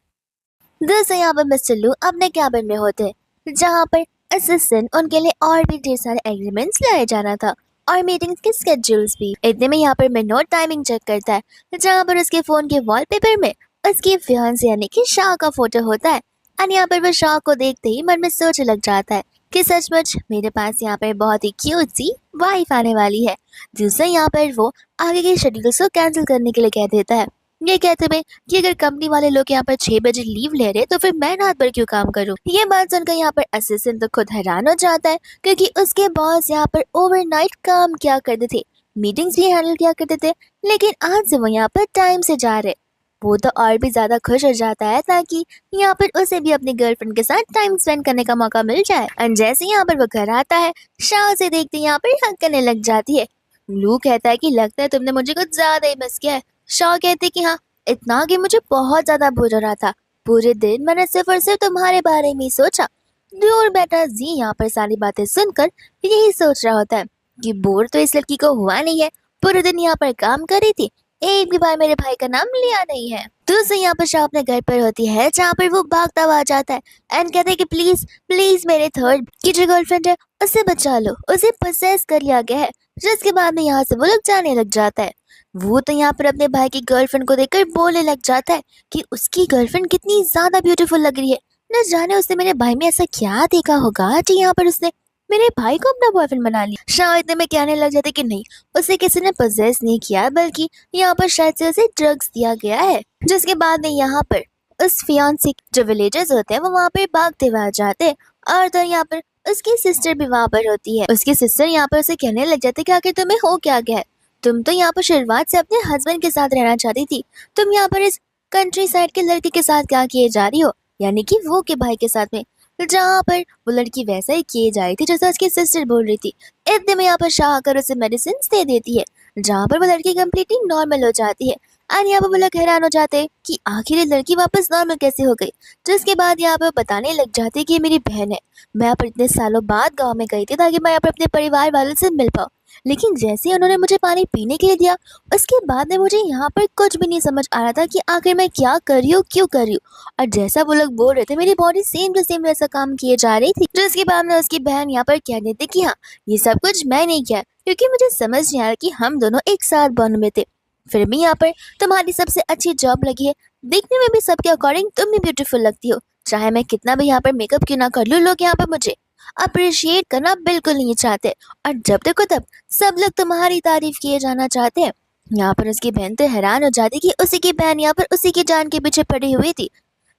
दूसरे यहाँ पर मिस्टर लू अपने कैबिन में होते हैं जहाँ पर असिस्टेंट उनके लिए और भी ढेर सारे एग्रीमेंट्स लाए जाना था और मीटिंग्स के स्केड्यूल्स भी। इतने में यहाँ पर मिनोट टाइमिंग चेक करता है जहाँ पर उसके फोन के वॉलपेपर में उसकी फियांसे यानी कि शाह का फोटो होता है। और यहाँ पर वो शाह को देखते ही मन में सोचने लग जाता है कि सचमुच मेरे पास यहाँ पर बहुत ही क्यूट सी वाइफ आने वाली है। दूसरा यहाँ पर वो आगे के शेड्यूल्स को कैंसिल करने के लिए कह देता है। ये कहते हुए कि अगर कंपनी वाले लोग यहाँ पर 6 बजे लीव ले रहे तो फिर मैं रात भर क्यों काम करूँ। ये बात सुनकर यहाँ पर असिस्टेंट तो खुद हैरान हो जाता है क्योंकि उसके बॉस यहाँ पर ओवरनाइट काम किया करते थे, मीटिंग्स भी हैंडल किया करते थे, लेकिन आज से वो यहाँ पर टाइम से जा रहे। वो तो और भी ज्यादा खुश हो जाता है ताकि यहाँ पर उसे भी अपनी गर्लफ्रेंड के साथ टाइम स्पेंड करने का मौका मिल जाए। और जैसे यहाँ पर वो घर आता है शाह से देखते यहाँ पर हक करने लग जाती है। लू कहता है कि लगता है तुमने मुझे कुछ ज्यादा ही मिस किया है। शाह कहते कि हाँ इतना कि मुझे बहुत ज्यादा बोर हो रहा था, पूरे दिन मैंने सिर्फ और सिर्फ तुम्हारे बारे में ही सोचा। दूर बैठा जी यहाँ पर सारी बातें सुनकर यही सोच रहा होता है कि बोर तो इस लड़की को हुआ नहीं है, पूरे दिन यहाँ पर काम कर रही थी, एक भी बार मेरे भाई का नाम लिया नहीं है। दूसरे यहाँ पर शाह अपने घर पर होती है जहाँ पर वो भागता हुआ जाता है एंड कहते हैं कि प्लीज प्लीज मेरे थर्ड की जो गर्लफ्रेंड है उसे बचा लो, उसे पोसेस कर लिया गया है। जिसके बाद में यहाँ से वो लोग जाने लग जाता है। वो तो यहाँ पर अपने भाई की गर्लफ्रेंड को देखकर बोलने लग जाता है कि उसकी गर्लफ्रेंड कितनी ज्यादा ब्यूटीफुल लग रही है। न जाने उसने मेरे भाई में ऐसा क्या देखा होगा कि यहाँ पर उसने मेरे भाई को अपना बॉयफ्रेंड बना लिया। शायद इतने में कहने लग जाते कि नहीं, उसे किसी ने पोजेस नहीं किया, बल्कि यहाँ पर शायद से उसे ड्रग्स दिया गया है। जिसके बाद में यहाँ पर उस फियांसी जो विलेजर्स होते हैं वो वहाँ पे भागते हुए आ जाते हैं। और तो यहाँ पर उसकी सिस्टर भी वहाँ पर होती है। उसकी सिस्टर यहाँ पर उसे कहने लग जाती है कि आखिर तुम्हें हो क्या गया है, तुम तो यहाँ पर शुरुआत से अपने हस्बैंड के साथ रहना चाहती थी, तुम यहाँ पर इस कंट्री साइड के लड़के के साथ क्या किए जा रही हो, यानी कि वो के भाई के साथ में। जहाँ पर वो लड़की वैसा ही किए जा रही थी जैसा उसकी सिस्टर बोल रही थी। इतने में यहाँ पर शाह आकर उसे मेडिसिन दे देती है, जहाँ पर वो लड़की कम्प्लीटली नॉर्मल हो जाती है। और यहाँ पर वो लोग हैरान हो जाते हैं कि आखिर ये लड़की वापस नॉर्मल कैसे हो गई। जिसके बाद यहाँ पर बताने लग जाते कि ये मेरी बहन है, मैं यहाँ पर इतने सालों बाद गाँव में गई थी ताकि मैं यहाँ पर अपने परिवार वालों से मिल पाऊँ, लेकिन जैसे ही उन्होंने मुझे पानी पीने के लिए दिया उसके बाद में मुझे यहाँ पर कुछ भी नहीं समझ आ रहा था कि आखिर मैं क्या कर रही हूँ, क्यों कर रही हूँ। और जैसा वो लोग बोल रहे थे मेरी बॉडी सेम टू सेम वैसा काम किए जा रही थी। जिसके बाद में उसकी बहन यहाँ पर कह देती कि हाँ, ये सब कुछ मैं नहीं किया, क्योंकि मुझे समझ नहीं आ रहा कि हम दोनों एक साथ बॉन्ड में थे। फिर भी यहाँ पर तुम्हारी सबसे अच्छी जॉब लगी है, दिखने में भी सबके अकॉर्डिंग तुम भी ब्यूटीफुल लगती हो। चाहे मैं कितना भी यहाँ पर मेकअप क्यों ना कर लूँ, लोग यहाँ पर मुझे अप्रिशिएट करना बिल्कुल नहीं चाहते, और जब देखो तब सब लोग तुम्हारी तारीफ किए जाना चाहते हैं। यहाँ पर उसकी बहन तो हैरान हो जाती कि उसी की बहन यहाँ पर उसी की जान के पीछे पड़ी हुई थी।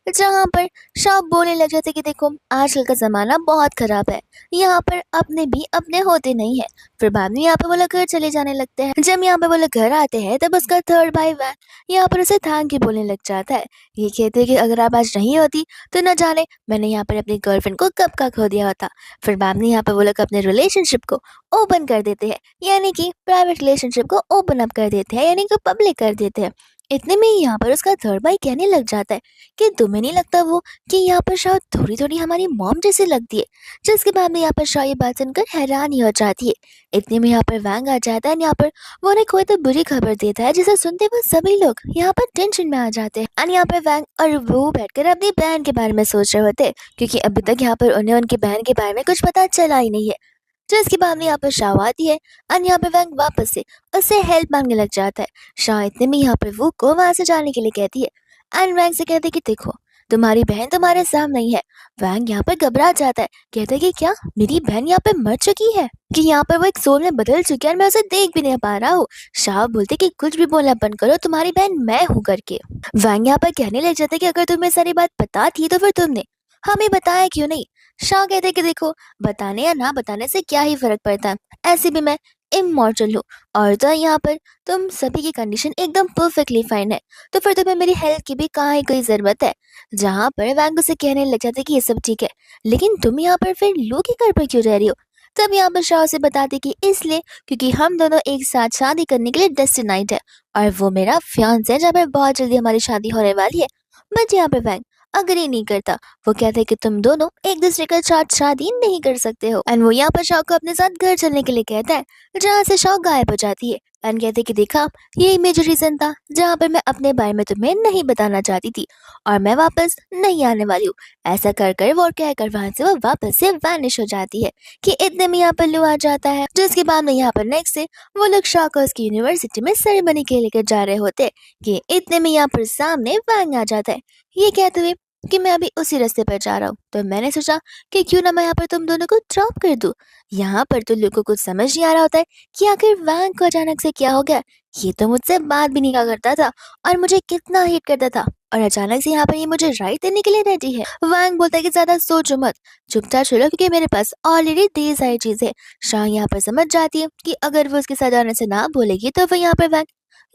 जहाँ पर शॉप बोलने लग जाते कि देखो आजकल का जमाना बहुत खराब है, यहाँ पर अपने भी अपने होते नहीं है। फिर बाद में यहाँ पे वो लोग घर चले जाने लगते हैं। जब यहाँ पे वो लोग घर आते हैं तब उसका थर्ड भाई वैन यहाँ पर उसे थैंक यू बोलने लग जाता है। ये कहते हैं कि अगर आप आज नहीं होती तो न जाने मैंने यहाँ पर अपनी गर्लफ्रेंड को कब का खो दिया होता। फिर बाद में यहाँ पे वो लोग अपने रिलेशनशिप को ओपन कर देते हैं, यानी कि प्राइवेट रिलेशनशिप को ओपन अप कर देते हैं, यानी कि पब्लिक कर देते हैं। इतने में ही यहाँ पर उसका थर्ड भाई कहने लग जाता है कि तुम्हें नहीं लगता वो कि यहाँ पर शायद थोड़ी थोड़ी हमारी मॉम जैसी लगती है। जिसके बाद में यहाँ पर शाह ये बात सुनकर हैरान ही हो जाती है। इतने में यहाँ पर वैंग आ जाता है, यहाँ पर वो उन्हें कोई तो बुरी खबर देता है, जिसे सुनते हुए सभी लोग यहाँ पर टेंशन में आ जाते हैं। और यहाँ पर वैंग और वो बैठकर अपनी बहन के बारे में सोच रहे होते हैं, क्योंकि अभी तक यहाँ पर उन्हें उनकी बहन के बारे में कुछ पता चला ही नहीं है। जिसके बाद में यहाँ पर शाह आती है और यहाँ पे वैंग वापस से उससे हेल्प मांगने लग जाता है। शाह इतने में यहाँ पर वो को वहां से जाने के लिए कहती है एंड वैंग से कहते कि देखो तुम्हारी बहन तुम्हारे सामने ही है। वैंग यहाँ पर घबरा जाता है, कहता है कि क्या मेरी बहन यहाँ पे मर चुकी है, कि यहाँ पर वो एक सोल में बदल चुकी है और मैं उसे देख भी नहीं पा रहा हूँ। शाह बोलते कि कुछ भी बोलना बंद करो, तुम्हारी बहन मैं हूँ करके। वैंग यहाँ पर कहने लग जाता है कि अगर तुम्हें सारी बात पता थी तो फिर तुमने हमें बताया क्यों नहीं। शाह कहते कि देखो बताने या ना बताने से क्या ही फर्क पड़ता है, ऐसे भी मैं इमॉर्टल हूँ, और तो यहाँ पर तुम सभी की कंडीशन एकदम परफेक्टली फाइन है, तो फिर तुम्हें मेरी हेल्प की भी कहाँ ही कोई जरूरत है। जहाँ पर वैंग से कहने लग जाते कि ये सब ठीक है, लेकिन तुम यहाँ पर फिर लू के घर पर क्यों रह रही हो। तब यहाँ पर शाह से बताते कि इसलिए क्योंकि हम दोनों एक साथ शादी करने के लिए डेस्टिनाइड है, और वो मेरा फियांसे है, जहाँ पर बहुत जल्दी हमारी शादी होने वाली है। बट यहाँ पे वैंग अग्री नहीं करता, वो कहते हैं कि तुम दोनों एक दूसरे के साथ शादी नहीं कर सकते हो। एंड वो यहाँ पर शाह को अपने साथ घर चलने के लिए कहता है, जहाँ से शाह गायब हो जाती है। एंड कहते कि देखा यही मेजर रीजन था जहाँ पर मैं अपने बारे में तुम्हें नहीं बताना चाहती थी, और मैं वापस नहीं आने वाली हूँ। ऐसा कर कर वो कहकर वहां से वो वापस से वैनिश हो जाती है। कि इतने में यहाँ पर लू आ जाता है, जिसके बाद में यहाँ पर नेक्स्ट से वो लोग शाह को उसकी यूनिवर्सिटी में सेरेमनी के लेकर जा रहे होते हैं। कि इतने में यहाँ पर सामने वैंग आ जाता है, ये कहते हुए कि मैं अभी उसी रास्ते पर जा रहा हूँ, तो मैंने सोचा कि क्यों ना मैं यहाँ पर तुम दोनों को ड्रॉप कर दूं। यहाँ पर तो लोगों को कुछ समझ नहीं आ रहा होता है कि आखिर वैंग को अचानक से क्या हो गया। ये तो मुझसे बात भी नहीं कहा करता था और मुझे कितना हिट करता था, और अचानक से यहाँ पर ये मुझे राइट देने के लिए रेडी है। वैंग बोलता है कि ज्यादा सोचो मत, चुपचाप चलो, क्योंकि मेरे पास ऑलरेडी ढेर सारी चीजें हैं। शाह यहाँ पर समझ जाती है कि अगर वो उसके साथ जाने से ना बोलेगी तो वो यहाँ पर वैंग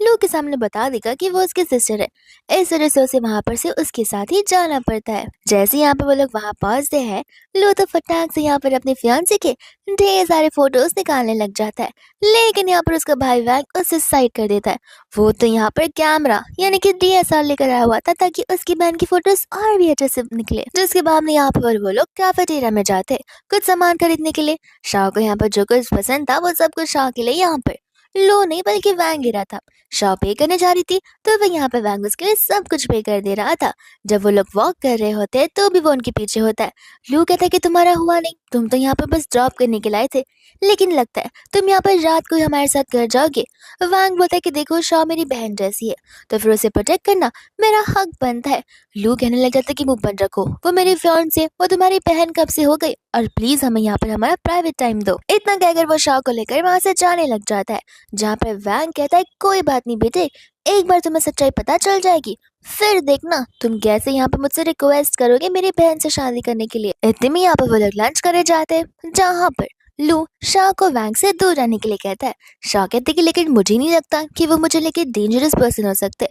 लू के सामने बता देगा कि वो उसकी सिस्टर है। इस वजह से उसे वहां पर से उसके साथ ही जाना पड़ता है। जैसे यहाँ पे वो लोग वहां पहुंचते हैं, लू तो फटाक से यहाँ पर अपने फियांसे के ढेर सारे फोटोज निकालने लग जाता है, लेकिन यहाँ पर उसका भाई वैंग उसे साइड कर देता है। वो तो यहाँ पर कैमरा यानी कि DSLR लेकर आया हुआ था ताकि उसकी बहन की फोटोज और भी अच्छे से निकले। जिसके बाद में यहाँ पर वो लोग कैफेटेरिया में जाते कुछ सामान खरीदने के लिए। शाह को यहाँ पर जो कुछ पसंद था वो सब कुछ शाह के लिए यहाँ पर लो नहीं बल्कि वैंग गिरा था। शॉ पे करने जा रही थी तो वह यहाँ पे वैंग उसके लिए सब कुछ पे कर दे रहा था। जब वो लोग वॉक कर रहे होते हैं तो भी वो उनके पीछे होता है। लू कहता है कि तुम्हारा हुआ नहीं, तुम तो यहाँ पे बस ड्रॉप करने के लाए थे, लेकिन लगता है तुम यहाँ पर रात को ही हमारे साथ कर जाओगे। वैंग बोलता है कि देखो शॉ मेरी बहन जैसी है, तो फिर उसे प्रोटेक्ट करना मेरा हक बनता है। लू कहने लग जाता है कि मुंह बंद रखो, वो मेरी फियांसे, वो तुम्हारी बहन कब से हो गई, और प्लीज हमें यहाँ पर हमारा प्राइवेट टाइम दो। इतना कहकर वो शॉ को लेकर वहां से जाने लग जाता है, जहाँ पर वैंग कहता है कोई बात नहीं बेटे, एक बार तुम्हें सच्चाई पता चल जाएगी, फिर देखना तुम कैसे यहाँ पे मुझसे रिक्वेस्ट करोगे मेरी बहन से शादी करने के लिए। इतने में यहाँ पे वो लोग लंच करे जाते हैं, जहाँ पर लू शाह को वैंग से दूर रहने के लिए कहता है। शाह कहते कि लेकिन मुझे नहीं लगता कि वो मुझे लेके डेंजरस पर्सन हो सकते।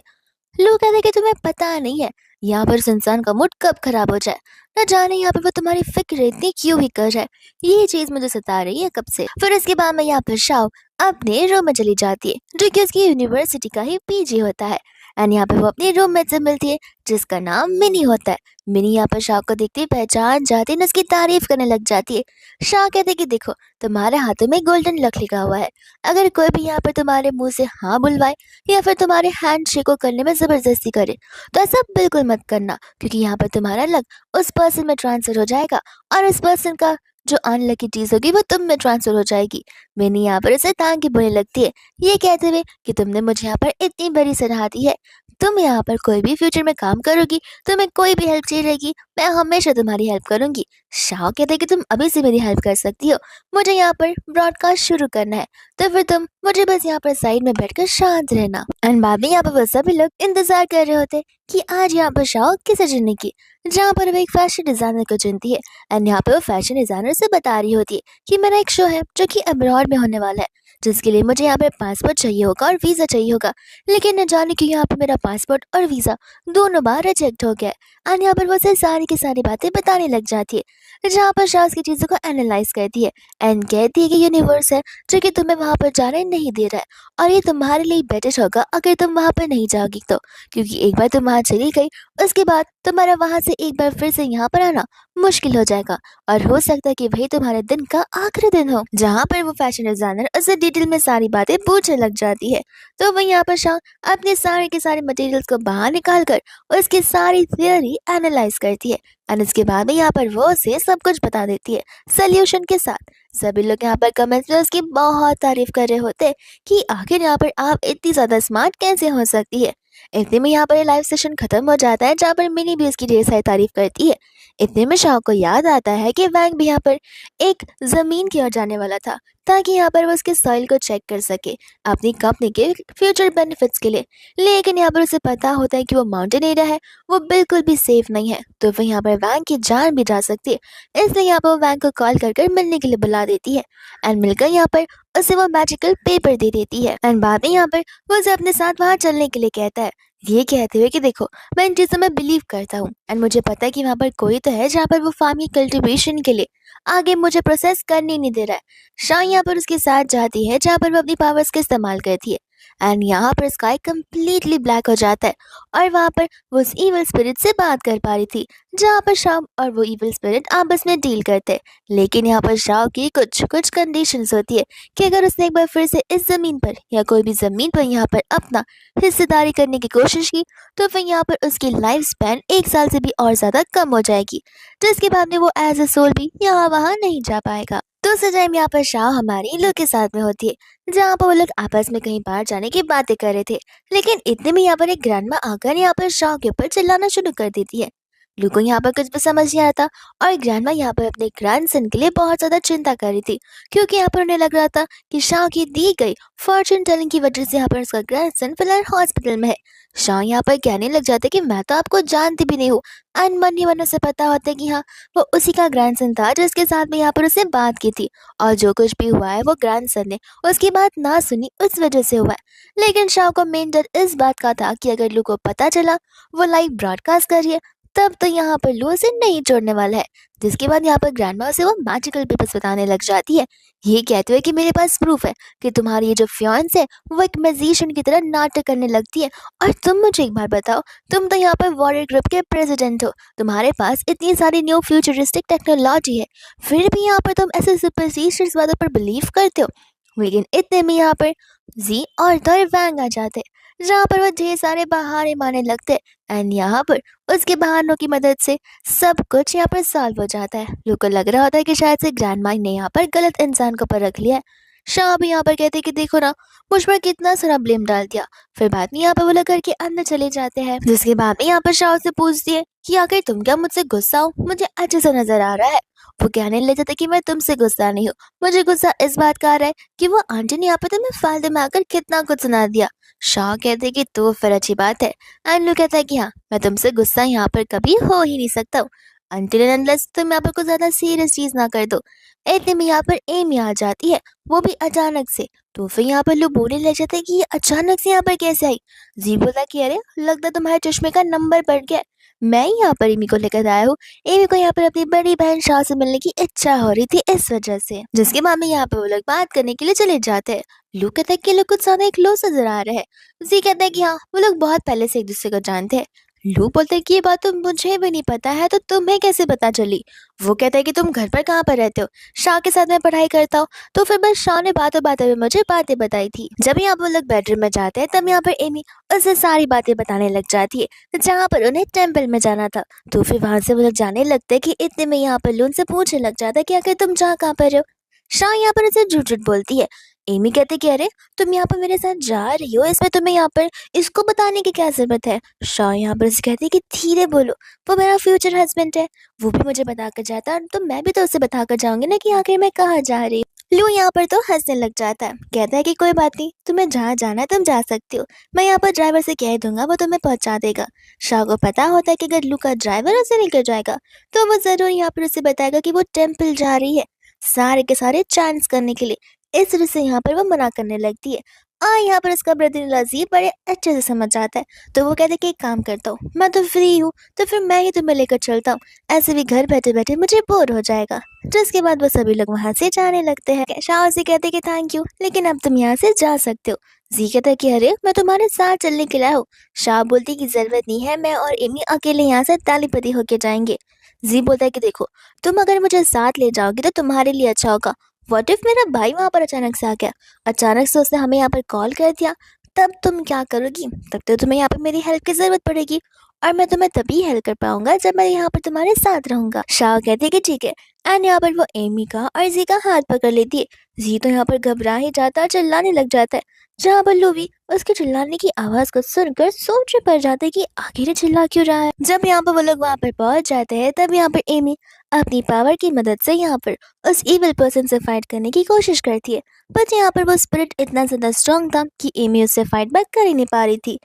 लू कहते कि तुम्हें पता नहीं है यहाँ पर उस इंसान का मूड कब खराब हो जाए, न जाने यहाँ पर वो तुम्हारी फिक्र इतनी क्यों ही कर जाए, ये चीज मुझे सता रही है कब से। फिर इसके बाद में यहाँ पर शाह अपने रूम में चली जाती है, जो कि उसकी यूनिवर्सिटी का ही पीजी होता है। एंड यहाँ पे वो अपने रूममेट से मिलती है जिसका नाम मिनी होता है। मिनी यहाँ पर शाह को देखती पहचान जाती है, उसकी तारीफ करने लग जाती है। शाह कहते कि देखो तुम्हारे हाथों में गोल्डन लक लिखा हुआ है, अगर कोई भी यहाँ पर तुम्हारे मुंह से हाँ बुलवाए या फिर तुम्हारे हैंड शेक को करने में जबरदस्ती करे तो ऐसा बिल्कुल मत करना, क्योंकि यहाँ पर तुम्हारा लक उस पर्सन में ट्रांसफर हो जाएगा और उस पर्सन का जो अनलकी चीज होगी वो तुम में ट्रांसफर हो जाएगी। मैंने यहाँ पर उसे तांग के बोलने लगती है, ये कहते हुए कि तुमने मुझे यहाँ पर इतनी बड़ी सलाह दी है, तुम यहाँ पर कोई भी फ्यूचर में काम करोगी, तुम्हें कोई भी हेल्प चाहिए रहेगी, मैं हमेशा तुम्हारी हेल्प करूंगी। शाह कहते कि तुम अभी से मेरी हेल्प कर सकती हो, मुझे यहाँ पर ब्रॉडकास्ट शुरू करना है, तो फिर तुम मुझे बस यहाँ पर साइड में बैठकर शांत रहना। एंड बाद में यहाँ पर वो सभी लोग इंतजार कर रहे होते कि आज यहाँ पर शाह किसे चुनने की, जहाँ पर वो एक फैशन डिजाइनर को चुनती है। एंड यहाँ पे वो फैशन डिजाइनर से बता रही होती है कि मेरा एक शो है जो कि अब्रॉड में होने वाला है, जिसके लिए मुझे यहाँ पे पासपोर्ट चाहिए होगा और वीजा चाहिए होगा, लेकिन न जाने क्यों यहाँ पे मेरा पासपोर्ट और वीजा दोनों बार रिजेक्ट हो गया है। एंड यहाँ पर वो उसे सारी की सारी बातें बताने लग जाती है, जहाँ पर शाह की चीजों को एनालाइज करती है एंड कहती है कि यूनिवर्स है जो कि तुम्हें वहां पर जाने नहीं दे रहा है, और ये तुम्हारे लिए बेटर होगा अगर तुम वहां पर नहीं जाओगी तो, क्योंकि एक बार तुम वहां चली गई उसके बाद तुम्हारा वहां से एक बार फिर से यहाँ पर आना मुश्किल हो जाएगा, और हो सकता है कि वही तुम्हारे दिन का आखिरी दिन हो। जहाँ पर वो फैशन डिजाइनर उसे डिटेल में सारी बातें पूछने लग जाती है, तो वही यहाँ पर शाह अपने सारे के सारे मटेरियल्स को बाहर निकाल कर उसकी सारी थियोरी एनालाइज करती है। और इसके बाद में यहाँ पर वो उसे सब कुछ बता देती है सोल्यूशन के साथ। सभी लोग यहाँ पर कमेंट्स में उसकी बहुत तारीफ कर रहे होते हैं कि आखिर यहाँ पर आप इतनी ज्यादा स्मार्ट कैसे हो सकती है। इतने में यहाँ पर लाइव सेशन खत्म हो जाता है, जहाँ पर मिनी भी उसकी ढेर सारी तारीफ करती है। इतने में शाह को याद आता है कि वैंग भी यहाँ पर एक जमीन की ओर जाने वाला था, ताकि यहाँ पर वो उसके सॉइल को चेक कर सके अपनी कंपनी के फ्यूचर बेनिफिट्स के लिए। लेकिन यहाँ पर उसे पता होता है कि वो माउंटेन एरिया है, वो बिल्कुल भी सेफ नहीं है, तो वह यहाँ पर वैंग की जान भी जा सकती है। इसलिए यहाँ पर वो वैंग को कॉल कर कर मिलने के लिए बुला देती है एंड मिलकर यहाँ पर उसे वो मैजिकल पेपर दे देती है। एंड बाद में यहाँ पर वो उसे अपने साथ वहां चलने के लिए कहता है, ये कहते हुए कि देखो मैं इन चीजों में बिलीव करता हूँ एंड मुझे पता है कि वहां पर कोई तो है जहाँ पर वो फार्मिंग कल्टीवेशन के लिए आगे मुझे प्रोसेस करने नहीं दे रहा है। शाह यहाँ पर उसके साथ जाती है, जहाँ पर वो अपनी पावर्स का इस्तेमाल करती है एंड यहाँ पर स्काई कम्प्लीटली ब्लैक हो जाता है, और वहां पर वो उस इविल स्पिरिट से बात कर पा रही थी, जहाँ पर शाम और वो इविल स्पिरिट आपस में डील करते हैं। लेकिन यहाँ पर शाह की कुछ कुछ कंडीशंस होती है कि अगर उसने एक बार फिर से इस जमीन पर या कोई भी जमीन पर यहाँ पर अपना हिस्सेदारी करने की कोशिश की, तो फिर यहाँ पर उसकी लाइफ स्पैन 1 साल से भी और ज्यादा कम हो जाएगी, जिसके बाद में वो एज अ सोल भी यहाँ वहाँ नहीं जा पाएगा। दूसरे टाइम यहाँ पर शाह हमारी लू के साथ में होती है, जहाँ पर वो लोग आपस में कहीं बाहर जाने की बातें कर रहे थे। लेकिन इतने में यहाँ पर एक ग्रैंडमा आकर यहाँ पर शाह के ऊपर चिल्लाना शुरू कर देती है। लू को यहाँ पर कुछ भी समझ नहीं आता, और ग्रैंडमा यहाँ पर अपने ग्रैंडसन के लिए बहुत ज्यादा चिंता कर रही थी, क्योंकि यहाँ पर उन्हें लग रहा था कि शाह की दी गई फॉर्चून टेलिंग की वजह से यहाँ पर उसका ग्रैंडसन फिलहाल हॉस्पिटल में है। शाह यहाँ पर कहने लग जाते कि मैं तो आपको जानती भी नहीं हूँ, एंड मन ही मन उसे पता होता है कि हाँ वो उसी का ग्रैंडसन था जिसके साथ में यहाँ पर उसे बात की थी, और जो कुछ भी हुआ है वो ग्रैंडसन ने उसकी बात ना सुनी उस वजह से हुआ है। लेकिन शाह को मेन डर इस बात का था कि अगर लू को पता चला वो लाइव ब्रॉडकास्ट कर रही है, तब तो यहाँ पर लू उसे नहीं छोड़ने वाला है। जिसके बाद यहाँ पर ग्रैंडमा से वो मैजिकल पेपर्स बताने लग जाती है, ये कहते हुए कि मेरे पास प्रूफ है कि तुम्हारी ये जो फियांस है वो एक मैजिशियन की तरह नाटक करने लगती है, और तुम मुझे एक बार बताओ, तुम तो यहाँ पर वॉरियर ग्रुप के प्रेसिडेंट हो, तुम्हारे पास इतनी सारी न्यू फ्यूचरिस्टिक टेक्नोलॉजी है, फिर भी यहाँ पर तुम ऐसे सुपरस्टिशियस बातों पर बिलीव करते हो। लेकिन इतने में यहाँ पर जी और तर वैंग आ जाते, जहाँ पर वो ढेर सारे बहाने मारने लगते एंड यहाँ पर उसके बहानों की मदद से सब कुछ यहाँ पर सॉल्व हो जाता है। लू को लग रहा होता है कि शायद से ग्रैंड माई ने यहाँ पर गलत इंसान को परख लिया है। शाह भी यहाँ पर कहते कि देखो ना, मुझ पर कितना सारा ब्लेम डाल दिया। फिर बाद में यहाँ पर वो लोग घर के अंदर चले जाते हैं, जिसके बाद में यहाँ पर शाह से पूछती है कि आखिर तुम क्या मुझसे गुस्सा हो, मुझे अच्छे से नजर आ रहा है। वो कहने लगे थे कि मैं तुमसे गुस्सा नहीं हूँ, मुझे गुस्सा इस बात का आ रहा है कि वो आंटी ने यहाँ पे तुम्हें फालतू में आकर कितना कुछ सुना दिया। शाह कहते कि तो फिर अच्छी बात है। एंड लू कहता है कि हाँ, मैं तुमसे गुस्सा यहाँ पर कभी हो ही नहीं सकता हूँ अनटिल एंड अनलेस तुम यहाँ पर कुछ ज्यादा सीरियस चीज ना कर दो। इतने में यहाँ पर एमी आ जाती है, वो भी अचानक से। तो फिर यहाँ पर लोग बोलने लग जाते हैं कि ये अचानक से यहाँ पर कैसे आई। जी बोला कि अरे लगता तुम्हारे चश्मे का नंबर बढ़ गया, मैं ही यहाँ पर एमी को लेकर आया हूँ। एमी को यहाँ पर अपनी बड़ी बहन शाह से मिलने की इच्छा हो रही थी इस वजह से, जिसके बाद में यहाँ पर वो लोग बात करने के लिए चले जाते हैं। लू कहता है कि लोग कुछ ज्यादा क्लोज नजर आ रहे हैं। जी कहता है कि हाँ, वो लोग बहुत पहले से एक दूसरे को जानते हैं। लू बोलते हैं कि ये बात तो मुझे भी नहीं पता है, तो तुम्हें कैसे पता चली। वो कहता है कि तुम घर पर कहाँ पर रहते हो। शाह के साथ मैं पढ़ाई करता हूँ। तो फिर बस शाह ने बातों बातों में मुझे बातें बताई थी। जब यहाँ पर वो लोग बेडरूम में जाते हैं तब यहाँ पर एमी उसे सारी बातें बताने लग जाती है, जहाँ पर उन्हें टेम्पल में जाना था। तो फिर वहां से वो लोग जाने लगते हैं कि इतने में यहाँ पर लून से पूछने लग जाता है कि आखिर तुम जहाँ कहाँ पर हो। शाह यहाँ पर उसे झूठ झूठ बोलती है। एमी कहते कि अरे तुम यहाँ पर मेरे साथ जा रही हो, इसमें तुम्हें यहाँ पर इसको बताने की क्या जरूरत है। शाह यहाँ पर उसे कहती कि धीरे बोलो, वो मेरा फ्यूचर हस्बैंड है, वो भी मुझे बताकर जाता है तो मैं भी तो उसे बताकर जाऊंगी ना कि आखिर मैं कहाँ जा रही हूँ। लू यहाँ पर तो हंसने लग जाता है, कहता है कि कोई बात नहीं, तुम्हें जहाँ जाना है तुम जा सकती हो, मैं यहाँ पर ड्राइवर से कह दूंगा, वो तुम्हें पहुंचा देगा। शाह को पता होता है कि अगर लू का ड्राइवर उसे लेकर जाएगा तो वो जरूर यहाँ पर उसे बताएगा कि वो टेम्पल जा रही है सारे के सारे चांस करने के लिए। इस वजह से यहाँ पर वो मना करने लगती है। यहाँ पर उसका ब्रदर लजीब बड़े अच्छे से समझ जाता है। तो वो कहते हैं कि एक काम करता हूँ, मैं तो फ्री हूँ, तो फिर मैं ही तुम्हें लेकर चलता हूँ, ऐसे भी घर बैठे बैठे मुझे बोर हो जाएगा। जिसके बाद वो सभी लोग वहां से जाने लगते हैं। शाह से कहते कि थैंक यू, लेकिन अब तुम यहाँ से जा सकते हो। जी कहता है कि अरे मैं तुम्हारे साथ चलने के लिए हूँ। शाह बोलती की जरूरत नहीं है, मैं और एमी अकेले यहाँ से तालीपति होके जाएंगे। जी बोलता है कि देखो, तुम अगर मुझे साथ ले जाओगे तो तुम्हारे लिए अच्छा होगा। व्हाट इफ मेरा भाई वहां पर अचानक से आ गया, अचानक से उसने हमें यहाँ पर कॉल कर दिया, तब तुम क्या करोगी। तब तो तुम्हें यहाँ पर मेरी हेल्प की जरूरत पड़ेगी, और मैं तुम्हें तभी हेल्प कर पाऊंगा जब मैं यहाँ पर तुम्हारे साथ रहूंगा। शाह कहते कि ठीक है। एंड यहाँ पर वो एमी का और जी का हाथ पकड़ लेती है। जी तो यहाँ पर घबरा ही जाता है, चिल्लाने लग जाता है, जहाँ पर लूवी उसके चिल्लाने की आवाज को सुनकर सोच में पड़ जाता है कि आखिर ये चिल्ला क्यों रहा है। जब यहाँ पर वो लोग वहां पर पहुंच जाते हैं तब यहाँ पर एमी अपनी पावर की मदद से यहाँ पर उस इविल पर्सन से फाइट करने की कोशिश करती है, बट यहाँ पर वो स्पिरिट इतना ज्यादा स्ट्रॉन्ग था कि एमी उससे फाइट बैक कर ही नहीं पा रही थी।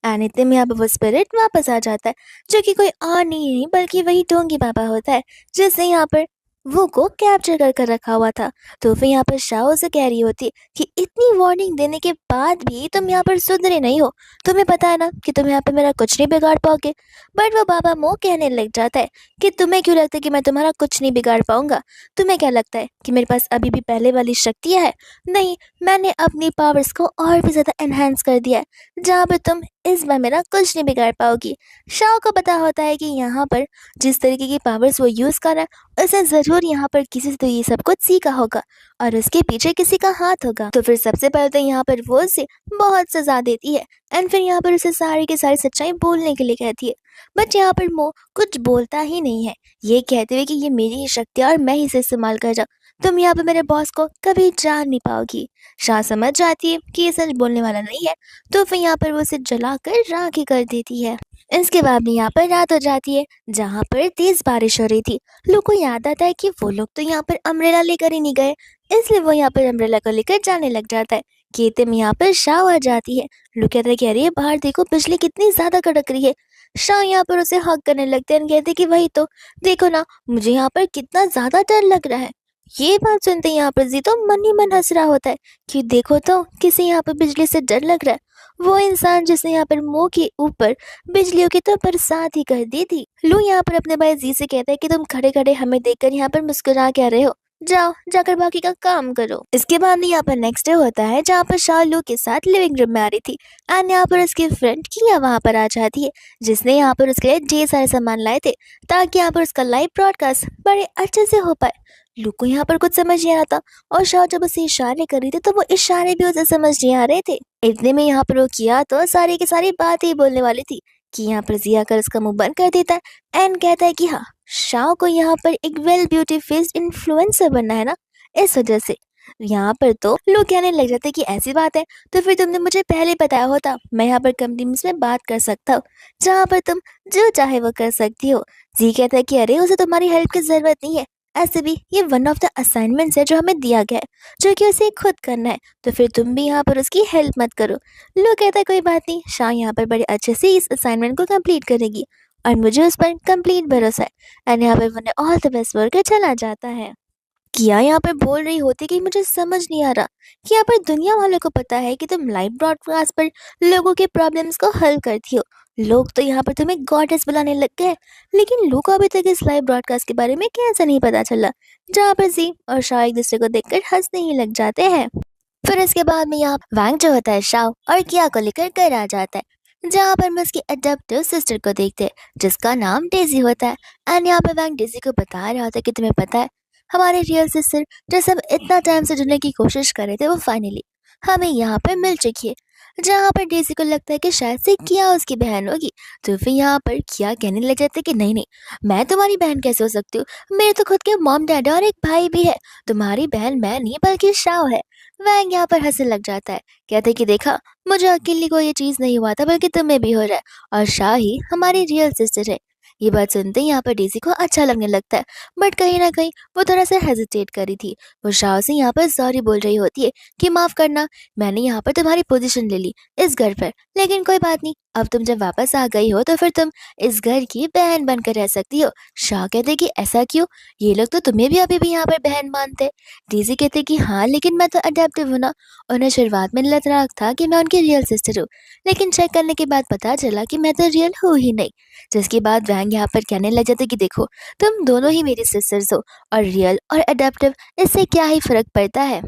एंड इतने में यहाँ पर वो स्पिरिट वापस आ जाता है, जो कि कोई और नहीं बल्कि वही डोंगी बाबा होता है, जिसने यहाँ पर वो को कैप्चर कर रखा हुआ था। तो फिर यहाँ पर शाह से कह रही होती कि इतनी वार्निंग देने के बाद भी तुम यहाँ पर सुधरे नहीं हो, तुम्हें पता है ना कि तुम यहाँ पर मेरा कुछ नहीं बिगाड़ पाओगे। बट वो बाबा मुंह कहने लग जाता है कि तुम्हें क्यों लगता है कि मैं तुम्हारा कुछ नहीं बिगाड़ पाऊंगा, तुम्हें क्या लगता है कि मेरे पास अभी भी पहले वाली शक्तियां है। नहीं, मैंने अपनी पावर्स को और भी ज्यादा एनहांस कर दिया है, जहाँ पर तुम इस बार मेरा कुछ नहीं बिगाड़ पाओगी। शाह को पता होता है कि यहाँ पर जिस तरीके की पावर्स वो यूज कर रहा है उसने जरूर यहाँ पर किसी से तो ये सब कुछ सीखा होगा, और उसके पीछे किसी का हाथ होगा। तो फिर सबसे पहले तो यहाँ पर वो उसे बहुत सजा देती है, एंड फिर यहाँ पर उसे सारी की सारी सच्चाई बोलने के लिए कहती है। बट यहाँ पर मो कुछ बोलता ही नहीं है, ये कहते हुए कि ये मेरी ही शक्ति और मैं ही इसे इस्तेमाल कर रहा, तुम यहाँ पर मेरे बॉस को कभी जान नहीं पाओगी। शाह समझ जाती है कि ये सच बोलने वाला नहीं है, तो फिर यहाँ पर वो उसे जलाकर राख ही कर देती है। इसके बाद में यहाँ पर रात हो जाती है, जहाँ पर तेज बारिश हो रही थी। लोग को याद आता है कि वो लोग तो यहाँ पर अम्ब्रेला लेकर ही नहीं गए, इसलिए वो यहाँ पर अम्ब्रेला को लेकर जाने लग जाता है। खेते में यहाँ पर शाह आ जाती है। लोग कहते हैं कि अरे बाहर देखो, बिजली कितनी ज्यादा कड़क रही है। शाह यहाँ पर उसे हक करने लगते हैं, कहते कि वही तो देखो ना, मुझे यहाँ पर कितना ज्यादा डर लग रहा है। ये बात सुनते ही यहाँ पर जी तो मन ही मन हंस रहा होता है कि देखो तो किसे यहाँ पर बिजली से डर लग रहा है, वो इंसान जिसने यहाँ पर मुंह के ऊपर बिजलियों की तो बरसात ही कर दी थी। लू यहाँ पर अपने भाई जी से कहता है कि तुम खड़े खड़े हमें देखकर यहाँ पर मुस्कुरा क्या रहे हो, जाओ जाकर बाकी का काम करो। इसके बाद में यहाँ पर नेक्स्ट डे होता है, जहाँ पर शाह लू के साथ लिविंग रूम में आ रही थी, एंड यहाँ पर उसकी फ्रेंड किया वहाँ पर आ जाती है, जिसने यहाँ पर उसके लिए ढेर सारे सामान लाए थे ताकि यहाँ पर उसका लाइव ब्रॉडकास्ट बड़े अच्छे से हो पाए। लू को यहाँ पर कुछ समझ नहीं आ रहा था और शाह जब उसे इशारे कर रही थी तो वो इशारे भी उसे समझ नहीं आ रहे थे। इतने में यहाँ पर वो किया तो सारी की सारी बातें ही बोलने वाली थी कि यहाँ पर जिया कर उसका मुंह बंद कर देता है एंड कहता है कि हाँ, शाह को यहाँ पर एक वेल ब्यूटी फेस्ड इन्फ्लुएंसर बनना है ना, इस वजह से। यहाँ पर तो लोग कहने लग जाते कि ऐसी बात है तो फिर तुमने मुझे पहले बताया होता, मैं यहाँ पर कंपनीज में बात कर सकता हूँ जहाँ पर तुम जो चाहे वो कर सकती हो। जी कहता है कि अरे उसे तुम्हारी हेल्प की जरूरत नहीं है, ऐसे भी ये वन ऑफ द असाइनमेंट्स है जो हमें दिया गया है, जो कि उसे खुद करना है, तो फिर तुम भी यहाँ पर उसकी हेल्प मत करो। लोग कहता है कोई बात नहीं, शाह यहाँ पर बड़े अच्छे से इस असाइनमेंट को कंप्लीट करेगी और मुझे उस पर कंप्लीट भरोसा है। एंड यहाँ पर मैंने ऑल द बेस्ट वर्कर चला जाता है। किया यहाँ पर बोल रही होती कि मुझे समझ नहीं आ रहा कि यहाँ पर दुनिया वालों को पता है कि तुम लाइव ब्रॉडकास्ट पर लोगों के प्रॉब्लम्स को हल करती हो, लोग तो यहाँ पर तुम्हें गॉडेस बुलाने लग गए, लेकिन लोगों को अभी तक इस लाइव ब्रॉडकास्ट के बारे में कैसे नहीं पता चला। जहाँ पर जी और शाह एक दूसरे को देखकर हंसने ही लग जाते हैं। फिर इसके बाद में यहाँ वैंग जो होता है शाह और किया को लेकर घर आ जाता है, जहाँ पर मैं उसकी अडॉप्टिव सिस्टर को देखते हैं जिसका नाम डेजी होता है। एंड यहाँ पर वैंग डेजी को बता रहा होता है कि तुम्हें पता है हमारे रियल सिस्टर जैसे हम इतना टाइम से जुड़ने की कोशिश कर रहे थे वो फाइनली हमें यहाँ पर मिल चुकी है। जहाँ पर डेजी को लगता है कि शायद से किया उसकी बहन होगी, तो फिर यहाँ पर किया कहने लग जाते कि नहीं नहीं, मैं तुम्हारी बहन कैसे हो सकती हूँ, मेरे तो खुद के मॉम डैड और एक भाई भी है, तुम्हारी बहन मैं नहीं बल्कि शाओ है। वैंग यहाँ पर हंसने लग जाता है, कहते कि देखा मुझे अकेली को ये चीज नहीं हुआ था बल्कि तुम्हें भी हो रहा है और शाह ही हमारी रियल सिस्टर है। ये बात सुनते ही यहाँ पर डेजी को अच्छा लगने लगता है, बट कहीं ना कहीं वो थोड़ा सा हेजिटेट करी थी। वो शाह से यहाँ पर सॉरी बोल रही होती है कि माफ करना, मैंने यहाँ पर तुम्हारी पोजीशन ले ली इस घर पर, लेकिन कोई बात नहीं, अब तुम जब वापस आ गई हो तो फिर तुम इस घर की बहन बनकर रह सकती हो। शाह कहते कि ऐसा क्यों, ये लोग तो तुम्हें भी अभी भी यहाँ पर बहन मानते। डेजी कहते कि हाँ लेकिन मैं तो अडेप्टिव हूँ ना। उन्हें शुरुआत में लग रहा था कि मैं उनकी रियल सिस्टर हूँ, लेकिन चेक करने के बाद पता चला कि मैं तो रियल हूँ ही नहीं। जिसके बाद वैंग यहाँ पर कहने लग जाते कि देखो तुम दोनों ही मेरी सिस्टर्स हो और रियल और अडेप्टिव इससे क्या ही फर्क पड़ता है।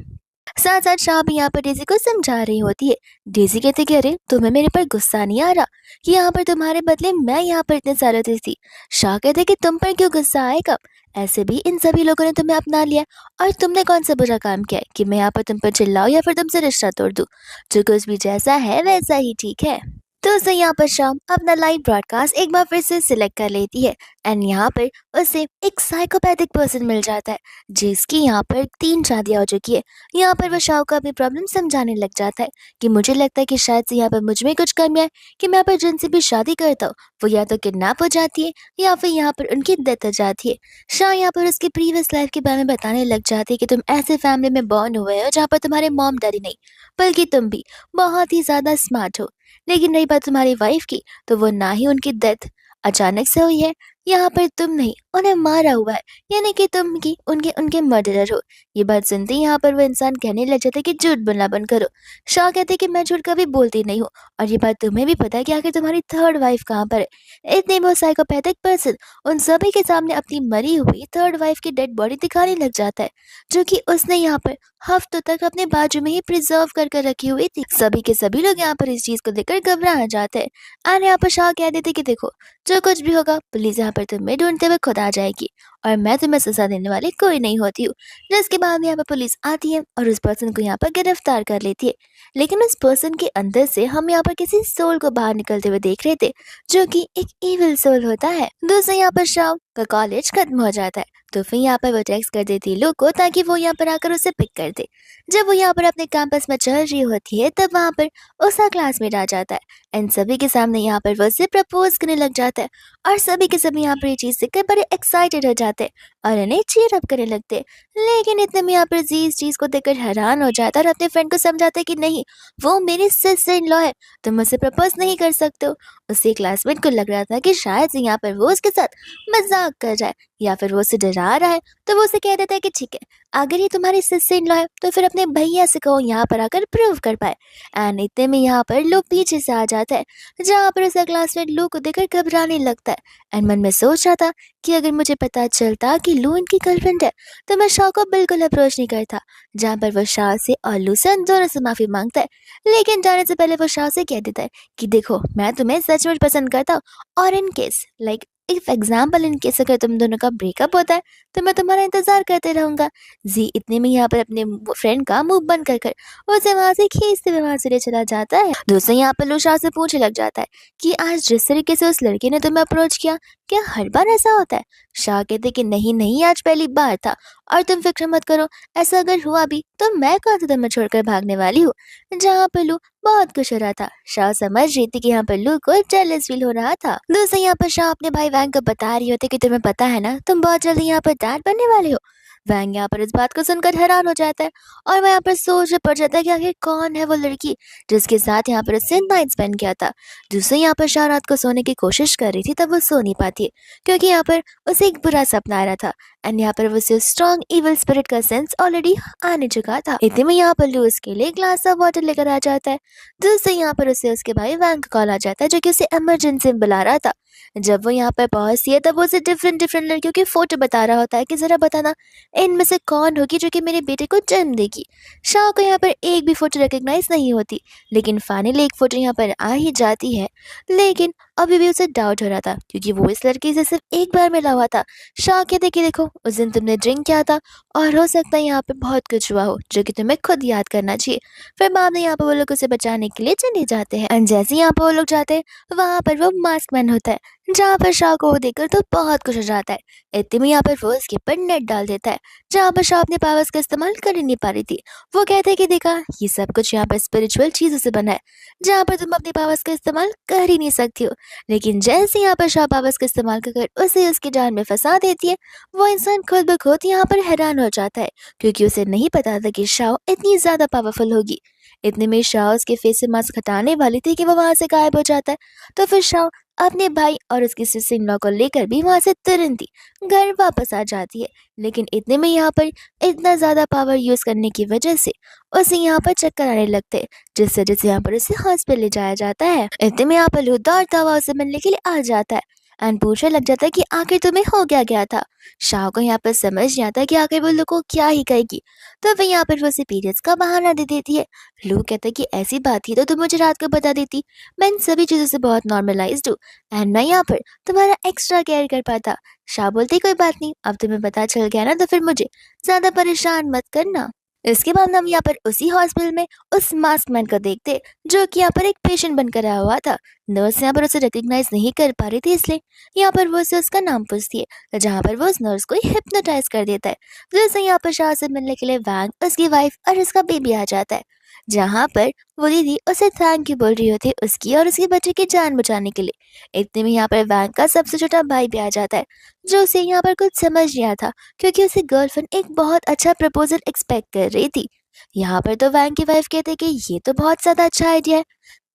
साथ साथ शाह भी यहाँ पर डेजी को समझा रही होती है। डेजी कहती कि अरे तुम्हें मेरे पर गुस्सा नहीं आ रहा कि यहाँ पर तुम्हारे बदले मैं यहाँ पर इतने सालों से थी। शाह कहते कि तुम पर क्यों गुस्सा आएगा, ऐसे भी इन सभी लोगों ने तुम्हें अपना लिया और तुमने कौन सा बुरा काम किया है कि मैं यहाँ पर तुम पर चिल्लाऊं या फिर तुमसे रिश्ता तोड़ दूं। जो कुछ भी जैसा है वैसा ही ठीक है। तो उसे यहाँ पर शाम अपना लाइव ब्रॉडकास्ट एक बार फिर से सिलेक्ट कर लेती है एंड यहाँ पर उसे एक साइकोपैथिक पर्सन मिल जाता है जिसकी यहाँ पर 3 शादियां हो चुकी है। यहाँ पर वो शाह को अपनी प्रॉब्लम समझाने लग जाता है कि मुझे लगता है कि शायद से यहाँ पर मुझ में कुछ कमियां है कि मैं यहाँ पर जिनसे भी शादी करता हूँ वो या तो किडनैप हो जाती है या फिर यहाँ पर उनकी डेथ हो जाती है। शाह यहाँ पर उसकी प्रीवियस लाइफ के बारे में बताने लग जाती है कि तुम ऐसे फैमिली में बॉर्न हुए हो जहाँ पर तुम्हारे मॉम डैडी नहीं बल्कि तुम भी बहुत ही ज्यादा स्मार्ट हो। लेकिन रही बात तुम्हारी वाइफ की, तो वो ना ही उनकी डेथ अचानक से हुई है, यहाँ पर तुम नहीं उन्हें मारा हुआ है, यानी कि तुम की उनके उनके मर्डरर हो। ये बात सुनते ही यहाँ पर वो इंसान कहने लग जाता है कि झूठ बोलना बंद करो। शाह कहते कि मैं झूठ कभी बोलती नहीं हूँ और ये बात तुम्हें भी पता है कि आखिर तुम्हारी थर्ड वाइफ कहाँ पर है। इतने वो साइकोपैथिक पर्सन उन सभी के सामने अपनी मरी हुई थर्ड वाइफ की डेड बॉडी दिखाने लग जाता है, जो कि उसने यहाँ पर हफ्तों तक अपने बाजू में ही प्रिजर्व कर कर रखी हुई थी। सभी के सभी लोग यहाँ पर इस चीज को देखकर घबरा जाते हैं और यहाँ पर शाह कह देते कि देखो जो कुछ भी होगा पुलिस यहाँ पर तुम्हें ढूंढते हुए खुद आ जाएगी और मैं तुम्हें सजा देने वाली कोई नहीं होती हूँ। जिसके बाद यहाँ पर पुलिस आती है और उस पर्सन को यहाँ पर गिरफ्तार कर लेती है, लेकिन उस पर्सन के अंदर से हम यहाँ पर किसी सोल को बाहर निकलते हुए देख रहे थे जो कि एक इविल सोल होता है। दूसरा यहाँ पर शाह का कॉलेज खत्म हो जाता है, तो फिर यहाँ पर वो टेक्स्ट कर देती है लोग को ताकि वो यहाँ पर आकर उसे पिक कर दे। जब वो यहाँ पर अपने कैंपस में चल रही होती है तब वहाँ पर उसका क्लासमेट आ जाता है एंड सभी के सामने यहाँ पर वो उसे प्रपोज करने लग जाता है और सभी के सभी यहाँ पर ये चीज देखकर बड़े एक्साइटेड हो जाते हैं और इन्हें चीयर अप करने लगते हैं। लेकिन इतने में यहाँ पर जी इस चीज को देखकर हैरान हो जाता है और अपने फ्रेंड को समझाता है कि नहीं, वो मेरी सिस्टर इन लॉ है, तुम मुझसे प्रपोज नहीं कर सकते हो। उसके क्लासमेट को लग रहा था कि शायद से यहाँ पर वो उसके साथ मजाक कर रहा है या फिर वो उसे डरा रहा है, तो वो उसे कह देता है कि ठीक है अगर ये तुम्हारी सिस्टर इन लॉ है तो फिर अपने भैया से कहो यहाँ पर आकर प्रूव कर पाए। एंड इतने में यहाँ पर लू पीछे से आ जाता है, जहाँ पर उसका क्लासमेट लू को देखकर घबराने लगता है एंड मन में सोच रहा था कि अगर मुझे पता चलता कि लू इनकी गर्लफ्रेंड है तो मैं शाह को बिल्कुल अप्रोच नहीं करता। जहाँ पर वो शाह से और लू से दोनों से माफी मांगता है, लेकिन जाने से पहले वो शाह से कह देता है कि देखो मैं तुम्हें सचमुच पसंद करता हूँ और in case like if example in case अगर तुम दोनों का ब्रेकअप होता है तो मैं तुम्हारा इंतजार करते रहूंगा। जी इतने में यहाँ पर अपने फ्रेंड का मुंह बंद कर कर उसे वहां से खींचते हुए वहां से ले चला जाता है। दोस्तों यहाँ पर लूशा से पूछने लग जाता है कि आज जिस तरीके से उस लड़के ने तुम्हें अप्रोच किया, क्या हर बार ऐसा होता है? शाह कहते कि नहीं नहीं, आज पहली बार था। और तुम फिक्र मत करो, ऐसा अगर हुआ भी तो मैं कहाँ से तुम्हें छोड़कर भागने वाली हूँ। जहाँ पर लू बहुत खुश हो रहा था, शाह समझ रही थी कि यहाँ पर लू को जेलस फील हो रहा था। दोस्तों यहाँ पर शाह अपने भाई वैंग को बता रही होती कि तुम्हें पता है ना, तुम बहुत जल्दी यहाँ पर डैड बनने वाले हो। वैंग यहाँ पर इस बात को सुनकर हैरान हो जाता है और वह यहाँ पर सोच में पड़ जाता है कि आखिर कौन है वो लड़की जिसके साथ यहाँ पर उससे नाइट स्पेंड किया था। दूसरे यहाँ पर शाह रात को सोने की कोशिश कर रही थी, तब वो सो नहीं पाती क्योंकि यहाँ पर उसे एक बुरा सपना आ रहा था एंड यहाँ पर उसे स्ट्रॉन्ग इविल स्पिरिट का सेंस ऑलरेडी आने चुका था। इतने में यहाँ पर लू उसके लिए ग्लास ऑफ वाटर लेकर आ जाता है। दूसरे यहाँ पर उसे उसके भाई वैंग कॉल आ जाता है जो कि उसे इमरजेंसी में बुला रहा था। जब वो यहाँ पर पहुंचती है तब वो उसे डिफरेंट डिफरेंट लड़कियों की फोटो बता रहा होता है कि जरा बताना इनमें से कौन होगी जो कि मेरे बेटे को जन्म देगी। शाह को यहाँ पर एक भी फोटो रिकॉग्नाइज नहीं होती, लेकिन फाइनली एक फोटो यहाँ पर आ ही जाती है। लेकिन अभी भी उसे डाउट हो रहा था क्योंकि वो इस लड़की से सिर्फ एक बार मिला हुआ था। शाह कहते कि देखो उस दिन तुमने ड्रिंक किया था और हो सकता है यहाँ पे बहुत कुछ हुआ हो जो कि तुम्हें खुद याद करना चाहिए। फिर बाद में यहाँ पर वो लोग उसे बचाने के लिए चले जाते हैं एंड जैसे यहाँ पर वो लोग जाते हैं वहां पर वो मास्क मैन होता है, जहाँ पर शाह को वो देखकर तो बहुत खुश हो जाता है। इतने में यहाँ पर वो उसके ऊपर नेट डाल देता है, जहाँ पर शाह अपने पावर्स का इस्तेमाल कर ही नहीं पा रही थी। वो कहते हैं कि देखा ये सब कुछ यहाँ पर स्पिरिचुअल चीजों से बना है जहाँ पर तुम अपने पावर्स का इस्तेमाल कर ही नहीं सकती हो। लेकिन जैसे यहाँ पर शाह पावर्स का इस्तेमाल कर उसे उसकी जान में फंसा देती है, वो इंसान खुद ब खुद यहाँ पर हैरान हो जाता है क्योंकि उसे नहीं पता था कि शाह इतनी ज्यादा पावरफुल होगी। इतने में शाह उसके फेस से मास्क हटाने वाली थी कि वो वहां से गायब हो जाता है। तो फिर शाह अपने भाई और उसकी सिस्टर इन लॉ को लेकर भी वहां से तुरंत ही घर वापस आ जाती है। लेकिन इतने में यहाँ पर इतना ज्यादा पावर यूज करने की वजह से उसे यहाँ पर चक्कर आने लगते हैं, जिस वजह से यहाँ पर उसे हॉस्पिटल ले जाया जाता है। इतने में यहाँ पर लू दौड़ता हुआ उसे मिलने के लिए आ जाता है एंड पूछने लग जाता है कि आखिर तुम्हें हो क्या गया था। शाह को यहाँ पर समझ नहीं आता कि आखिर वो लू को क्या ही कहेगी, तो फिर यहाँ पर वो उसे पीरियड्स का बहाना दे देती है। लू कहता है कि ऐसी बात थी तो तुम मुझे रात को बता देती, मैं इन सभी चीजों से बहुत नॉर्मलाइज्ड हूँ एंड मैं यहाँ पर तुम्हारा एक्स्ट्रा केयर कर पाता। शाह बोलती कोई बात नहीं, अब तुम्हें पता चल गया ना तो फिर मुझे ज्यादा परेशान मत करना। इसके बाद हम यहाँ पर उसी हॉस्पिटल में उस मास्क मैन को देखते जो कि यहाँ पर एक पेशेंट बनकर आया हुआ था। नर्स यहाँ पर उसे रिकॉग्नाइज नहीं कर पा रही थी, इसलिए यहाँ पर वो उसे उसका नाम पूछती है, जहाँ पर वो उस नर्स को हिप्नोटाइज कर देता है। जैसे यहाँ पर शाह से मिलने के लिए वैंग, उसकी वाइफ और उसका बेबी आ जाता है, जहाँ पर वो दीदी उसे थैंक यू बोल रही होती है उसकी और उसके बच्चे की जान बचाने के लिए। इतने में यहाँ पर वैंग का सबसे छोटा भाई भी आ जाता है, जो उसे यहाँ पर कुछ समझ नहीं आया था क्योंकि उसे गर्लफ्रेंड एक बहुत अच्छा प्रपोजल एक्सपेक्ट कर रही थी। यहाँ पर तो वैंग की वाइफ कहते कि ये तो बहुत ज्यादा अच्छा आइडिया है।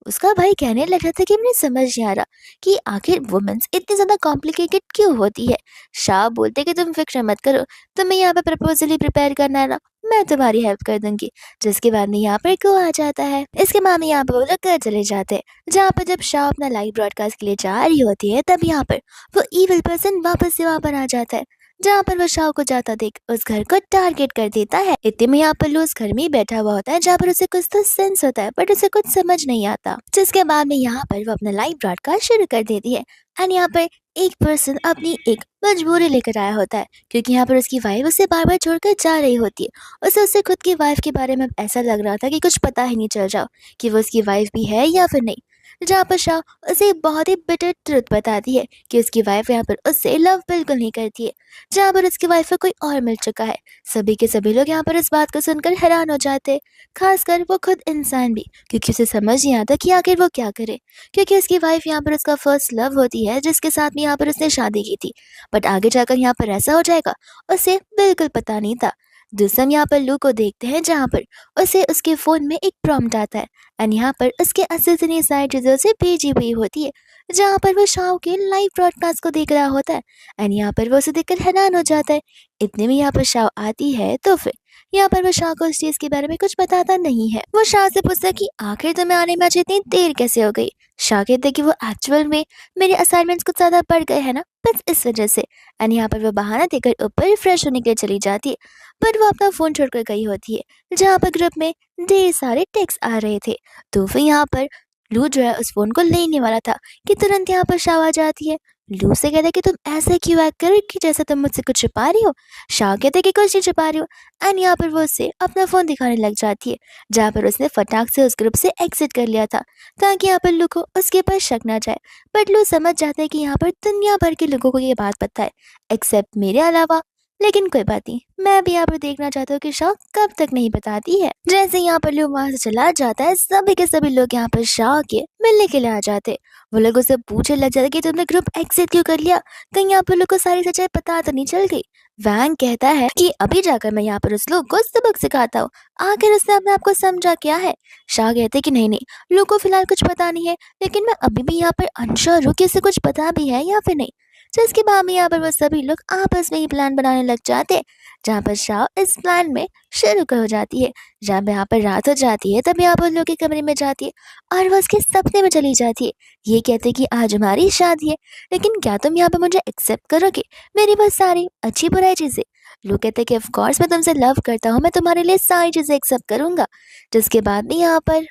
उसका भाई कहने लग रहा था कि मुझे समझ नहीं आ रहा कि आखिर वुमेन्स इतनी ज्यादा कॉम्प्लिकेटेड क्यों होती है। शाह बोलते कि तुम फिक्र मत करो, तुम्हें यहाँ पे प्रपोजल ही प्रिपेयर करना है ना, मैं तुम्हारी हेल्प कर दूंगी। जिसके बाद में यहाँ पर को आ जाता है। इसके बाद में यहाँ पर वो लोग घर चले जाते हैं, जहाँ पर जब शाह अपना लाइव ब्रॉडकास्ट के लिए जा रही होती है तब यहाँ पर वो इविल पर्सन वापस से वहां पर आ जाता है, जहाँ पर वो शाह को जाता देख उस घर को टारगेट कर देता है। इतने में यहाँ पर लू उस घर में ही बैठा हुआ होता है, जहाँ पर उसे कुछ तो सेंस होता है बट उसे कुछ समझ नहीं आता। जिसके बाद में यहाँ पर वो अपना लाइव ब्रॉडकास्ट शुरू कर देती है एंड यहाँ पर एक पर्सन अपनी एक मजबूरी लेकर आया होता है क्योंकि यहाँ पर उसकी वाइफ उसे बार बार छोड़कर जा रही होती है। उसे उससे खुद की वाइफ के बारे में ऐसा लग रहा था कि कुछ पता ही नहीं चल रहा कि वो उसकी वाइफ भी है या फिर नहीं। जहाँ पर शाह उसे एक बहुत ही बिटर ट्रुथ बताती है कि उसकी वाइफ यहाँ पर उससे लव बिल्कुल नहीं करती है, जहाँ पर उसकी वाइफ को कोई और मिल चुका है। सभी के सभी लोग यहाँ पर इस बात को सुनकर हैरान हो जाते हैं, खासकर वो खुद इंसान भी, क्योंकि उसे समझ नहीं आता कि आखिर वो क्या करे, क्योंकि उसकी वाइफ यहाँ पर उसका फर्स्ट लव होती है जिसके साथ में यहाँ पर उसने शादी की थी, बट आगे जाकर यहाँ पर ऐसा हो जाएगा उसे बिल्कुल पता नहीं था। दूसरा हम यहाँ पर लू को देखते हैं, जहाँ पर उसे उसके फोन में एक प्रॉम्प्ट आता है एंड यहाँ पर उसके असली सारी चीजों से भेजी हुई होती है, जहाँ पर वो शाह के लाइव ब्रॉडकास्ट को देख रहा होता है एंड यहाँ पर वो उसे देखकर हैरान हो जाता है। इतने में यहाँ पर शाह आती है तो फिर यहाँ पर वो शाह को उस चीज के बारे में कुछ बताता नहीं है। वो शाह से पूछता कि आखिर तुम्हें आने में आज इतनी देर कैसे हो गई। शाह कहते कि वो एक्चुअल में मेरे असाइनमेंट्स कुछ ज्यादा बढ़ गए हैं ना, बस इस वजह से। एंड यहाँ पर वो बहाना देकर ऊपर फ्रेश होने के लिए चली जाती है, बट वो अपना फोन छोड़कर गई होती है, जहाँ पर ग्रुप में ढेर सारे टेक्स्ट आ रहे थे। तो फिर यहाँ पर लू जो है उस फोन को लेने वाला था कि तुरंत यहाँ पर शाह आ जाती है। लू से कहता है कि तुम ऐसे क्यों एक्ट कर रही हो कि जैसे तुम मुझसे कुछ छुपा रही हो। शाह कहते हैं कि कुछ नहीं छुपा रही हो। एंड यहाँ पर वो उससे अपना फ़ोन दिखाने लग जाती है, जहाँ पर उसने फटाक से उस ग्रुप से एग्जिट कर लिया था, ताकि यहाँ पर लू को उसके ऊपर शक ना जाए। बट लू समझ जाता है कि यहाँ पर दुनिया भर के लोगों को ये बात पता है, एक्सेप्ट मेरे अलावा। लेकिन कोई बात नहीं, मैं भी यहाँ पर देखना चाहता हूँ कि शाह कब तक नहीं बताती है। जैसे यहाँ पर लू वहां से चला जाता है, सभी के सभी लोग यहाँ पर शाह के मिलने के लिए आ जाते हैं। वो लोग उससे पूछने लग जाते कि तुमने ग्रुप एग्जिट क्यों कर लिया, कहीं यहाँ पर लोग को सारी सच्चाई पता तो नहीं चल गई। वैंग कहता है कि अभी जाकर मैं यहाँ पर उस लोग को सबक सिखाता हूँ, आखिर उसने अपने आप को समझा क्या है। शाह कहते कि नहीं नहीं, लोग को फिलहाल कुछ पता नहीं है, लेकिन मैं अभी भी यहाँ पर अनश्योर हूँ कि उसे कुछ पता भी है या फिर नहीं। जिसके बाद में यहाँ पर वो सभी लोग आपस में ही प्लान बनाने लग जाते हैं, जहाँ पर शाह इस प्लान में शुरू हो जाती है। जब यहाँ पर रात हो जाती है, तब यहाँ पर लोग के कमरे में जाती है और वो उसके सपने में चली जाती है। ये कहते कि आज हमारी शादी है, लेकिन क्या तुम यहाँ पे मुझे एक्सेप्ट करोगे, मेरी बस सारी अच्छी बुराई चीजें। लोग कहते कि ऑफ कोर्स मैं तुमसे लव करता हूँ, मैं तुम्हारे लिए सारी चीजें एक्सेप्ट करूंगा। जिसके बाद में यहाँ पर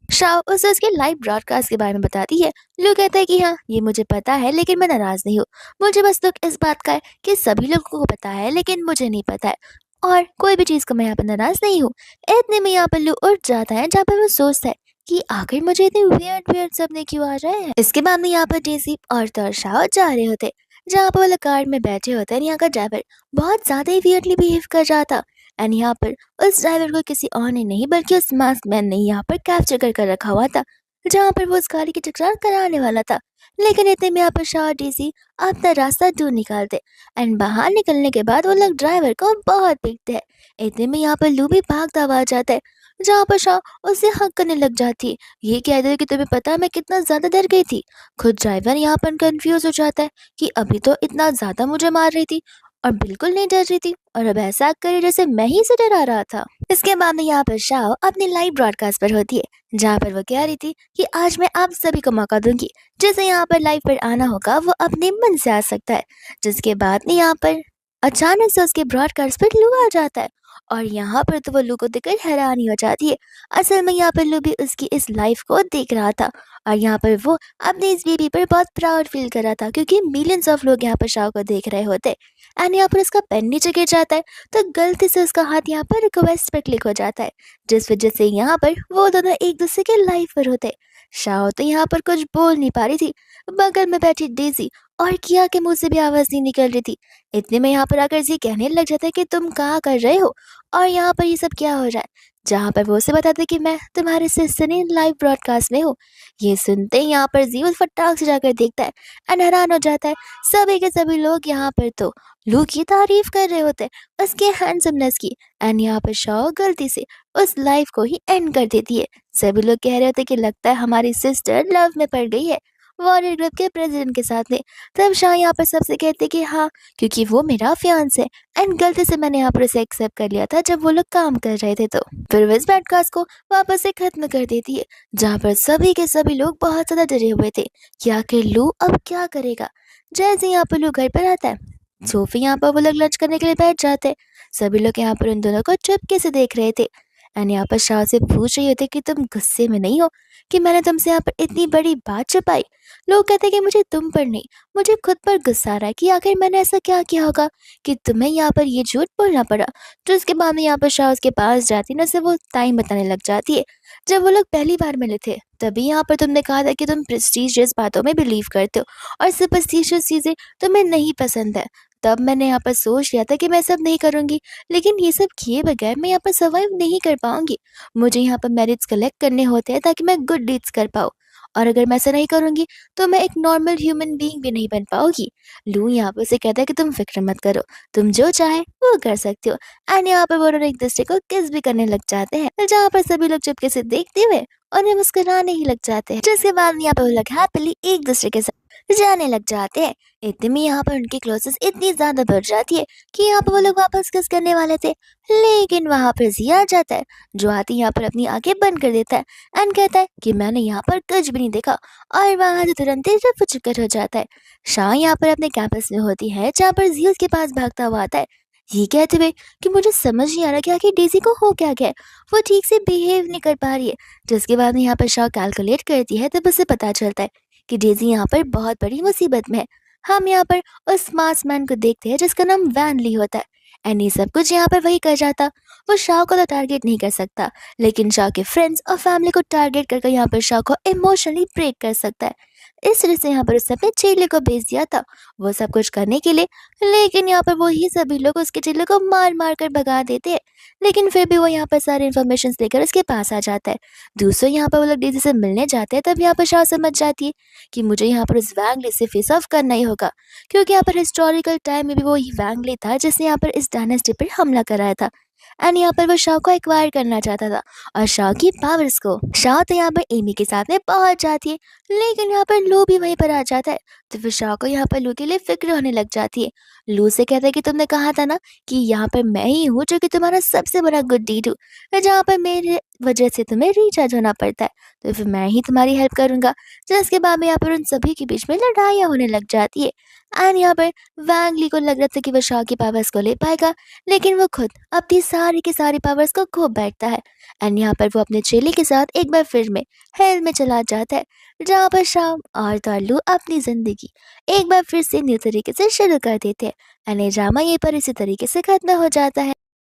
शाह उसे उसके लाइव ब्रॉडकास्ट के बारे में बताती है। लोग कहता है कि हाँ ये मुझे पता है, लेकिन मैं नाराज नहीं हूँ। मुझे बस दुख इस बात का है कि सभी लोगों को पता है लेकिन मुझे नहीं पता है, और कोई भी चीज को मैं यहाँ पर नाराज नहीं हूँ। इतने में यहाँ पर लू उठ जाता है, जहाँ पर वो सोचता है कि आखिर मुझे इतने वियर्ड वियर्ड सपने क्यों आ रहे हैं। इसके बाद में यहाँ पर डेज़ी और तर्शाव जा रहे होते, जहाँ पर वो लोग कार में बैठे होते हैं। यहाँ का ड्राइवर बहुत ज्यादा ही वियर्डली बिहेव कर रहा था, एंड यहाँ पर उस ड्राइवर को किसी और ने नहीं बल्कि उस मास्क मैन ने यहाँ पर कैप्चर कर रखा हुआ था, जहाँ पर वो उस गाड़ी की टकरार कराने वाला था। लेकिन इतने में यहाँ पर शाह और डीसी अपना रास्ता ढूंढ निकालते, एंड बाहर निकलने के बाद वो लोग ड्राइवर को बहुत पीटते हैं। इतने में यहाँ पर लू भी भागता हुआ आ जाता है, जहाँ पर शाह उससे हक करने लग जाती है। ये कहते हैं कि तुम्हें पता है मैं कितना ज्यादा डर गई थी। खुद ड्राइवर यहाँ पर कंफ्यूज हो जाता है कि अभी तो इतना ज्यादा मुझे मार रही थी और बिल्कुल नहीं डर रही थी, और अब ऐसा करे जैसे मैं ही से डरा रहा था। इसके बाद में यहाँ पर शाह अपनी लाइव ब्रॉडकास्ट पर होती है, जहाँ पर वो कह रही थी कि आज मैं आप सभी को मौका दूंगी, जिसे यहाँ पर लाइव पर आना होगा वो अपने मन से आ सकता है। जिसके बाद में यहाँ पर अचानक से उसके ब्रॉडकास्ट पर लू आ जाता है, और यहाँ पर तो वो लू को देखकर हैरानी हो जाती है। असल में यहाँ पर लू भी उसकी इस लाइफ को देख रहा था, और यहाँ पर वो अपनी इस बेबी पर बहुत प्राउड फील कर रहा था, क्योंकि मिलियंस ऑफ लोग यहाँ पर शाह को देख रहे होते। एंड यहाँ पर उसका पेन नीचे गिर जाता है, तो गलती से उसका हाथ यहाँ पर रिक्वेस्ट पर क्लिक हो जाता है, जिस वजह से यहाँ पर वो दोनों एक दूसरे के लाइव पर होते। शाह तो यहाँ पर कुछ बोल नहीं पा रही थी, बगल में बैठी डेजी और किया के मुंह से भी आवाज नहीं निकल रही थी। इतने में यहाँ पर आकर जी कहने लग जाता है कि तुम कहाँ कर रहे हो और यहाँ पर ये सब क्या हो रहा है, जहाँ पर वो उसे बताते कि मैं तुम्हारे सिस्टर ने लाइव ब्रॉडकास्ट में हूँ। ये सुनते ही यहाँ पर जी उस फटाक से जाकर देखता है एंड हैरान हो जाता है। सभी के सभी लोग यहाँ पर तो लू की तारीफ कर रहे होते हैं, उसके हैंडसमनेस की। एंड यहाँ पर शॉ गलती से उस लाइफ को ही एंड कर देती है। सभी लोग कह रहे होते कि लगता है हमारी सिस्टर लव में पड़ गई है वॉरियर ग्रुप के प्रेसिडेंट के साथ में। तब शाह यहाँ पर सबसे कहते कि हाँ, क्योंकि वो मेरा फियांस है एंड गलती से मैंने यहाँ पर उसे एक्सेप्ट कर लिया था जब वो लोग काम कर रहे थे। तो फिर वो इस ब्रॉडकास्ट को वापस से खत्म कर देती है, जहाँ पर सभी के सभी लोग बहुत ज्यादा डरे हुए थे कि आखिर लू अब क्या करेगा। जैसे यहाँ पर लू घर पर आता है, सोफी यहाँ पर वो लोग लंच करने के लिए बैठ जाते हैं। सभी लोग यहाँ पर उन दोनों को चुपके से देख रहे थे, एंड यहाँ पर शाह से पूछ रही होती कि तुम गुस्से में नहीं हो कि मैंने तुमसे यहाँ पर इतनी बड़ी बात छुपाई। लोग कहते कि मुझे तुम पर नहीं, मुझे खुद पर गुस्सा आ रहा है कि आखिर मैंने ऐसा क्या किया होगा कि तुम्हें यहाँ पर ये झूठ बोलना पड़ा। तो उसके बाद में यहाँ पर शाह उसके पास जाती ना, से वो टाइम बताने लग जाती है जब वो लोग पहली बार मिले थे। तभी यहाँ पर तुमने कहा था कि तुम प्रेस्टीजियस बातों में बिलीव करते हो और सुपरस्टिशियस चीजें तुम्हें नहीं पसंद है। तब मैंने यहाँ पर सोच लिया था कि मैं सब नहीं करूंगी, लेकिन ये सब किए बगैर मैं यहाँ पर सर्वाइव नहीं कर पाऊंगी। मुझे यहाँ पर मेरिट्स कलेक्ट करने होते हैं ताकि मैं गुड डीड्स कर पाऊँ, और अगर मैं ऐसा नहीं करूंगी तो मैं एक नॉर्मल ह्यूमन बीइंग भी नहीं बन पाऊंगी। लू यहाँ पर से कहता है कि तुम फिक्र मत करो, तुम जो चाहे वो कर सकते हो। एंड यहाँ पर वो दोनों एक दूसरे को किस भी करने लग जाते हैं, जहाँ पर सभी लोग चुपके से देखते हुए उन्हें मुस्कुराने ही लग जाते हैं। जिसके बाद यहाँ पर वो लोग हैप्पीली एक दूसरे के साथ जाने लग जाते हैं। इतने में यहाँ पर उनकी क्लोजेस इतनी ज्यादा बढ़ जाती है कि यहाँ पर वो लोग वापस किस करने वाले थे, लेकिन वहां पर जिया आ जाता है, जो आती यहाँ पर अपनी आंखें बंद कर देता है एंड कहता है कि मैंने यहाँ पर कुछ भी नहीं देखा, और वहां से तुरंत ही रफू चक्कर हो जाता है। शाह यहाँ पर अपने कैंपस में होती है, जहाँ पर जी उसके पास भागता हुआ आता है, ये कहते हुए कि मुझे समझ नहीं आ रहा कि आखिर डेजी को हो क्या गया, वो ठीक से बिहेव नहीं कर पा रही है। जिसके बाद में यहाँ पर शाह कैलकुलेट करती है, तब उसे पता चलता है कि डेज़ी यहाँ पर बहुत बड़ी मुसीबत में है। हम यहाँ पर उस मार्क्समैन को देखते हैं जिसका नाम वैन ली होता है। एंड ये सब कुछ यहाँ पर वही कर जाता। वो शाओ को तो टारगेट नहीं कर सकता, लेकिन शाओ के फ्रेंड्स और फैमिली को टारगेट करके यहाँ पर शाओ को इमोशनली ब्रेक कर सकता है। इस तरह से यहाँ पर उसने अपने चेले को भेज दिया था वो सब कुछ करने के लिए, लेकिन यहाँ पर वही सभी लोग उसके चेले को मार मार कर भगा देते हैं। लेकिन फिर भी वो यहाँ पर सारे इन्फॉर्मेशन लेकर उसके पास आ जाता है। दूसरों यहाँ पर वो लोग डेज़ी से मिलने जाते हैं, तब यहाँ पर शाओ समझ जाती है कि मुझे यहाँ पर उस वैंगली से फेस ऑफ करना ही होगा, क्योंकि यहाँ पर हिस्टोरिकल टाइम में भी वो ही वैंगली था जिसने यहाँ पर इस डायनेस्टी पर हमला कराया था। एंड यहाँ पर वो शाओ को एक्वायर करना चाहता था और शाओ की पावर्स को। शाओ तो यहाँ पर एमी के साथ में पहुंच जाती है, लेकिन यहाँ पर लू भी वहीं पर आ जाता है। तो फिर शाओ को यहाँ पर लू के लिए फिक्र होने लग जाती है। लू से कहता है कि तुमने कहा था ना कि यहाँ पर मैं ही हूँ जो कि तुम्हारा सबसे बड़ा गुड डीड हूँ, जहाँ पर मेरे वजह से तुम्हें रिचार्ज होना पड़ता है, तो फिर मैं ही तुम्हारी हेल्प करूंगा। जिसके बाद में यहाँ पर उन सभी के बीच में लड़ाइयाँ होने लग जाती है। एंड यहाँ पर वैंग ली को लग रहा था कि वो शाओ की पावर्स को ले पाएगा, लेकिन वो खुद अपनी सारी की सारी पावर्स को खो बैठता है। एंड यहाँ पर वो अपने चेले के साथ एक बार फिर में हेल में चला जाता है, जहाँ पर शाम और तालू अपनी जिंदगी एक बार फिर से न्यू तरीके से शुरू कर देते हैं। एंड ये ड्रामा यहीं पर इसी तरीके से खत्म हो जाता है।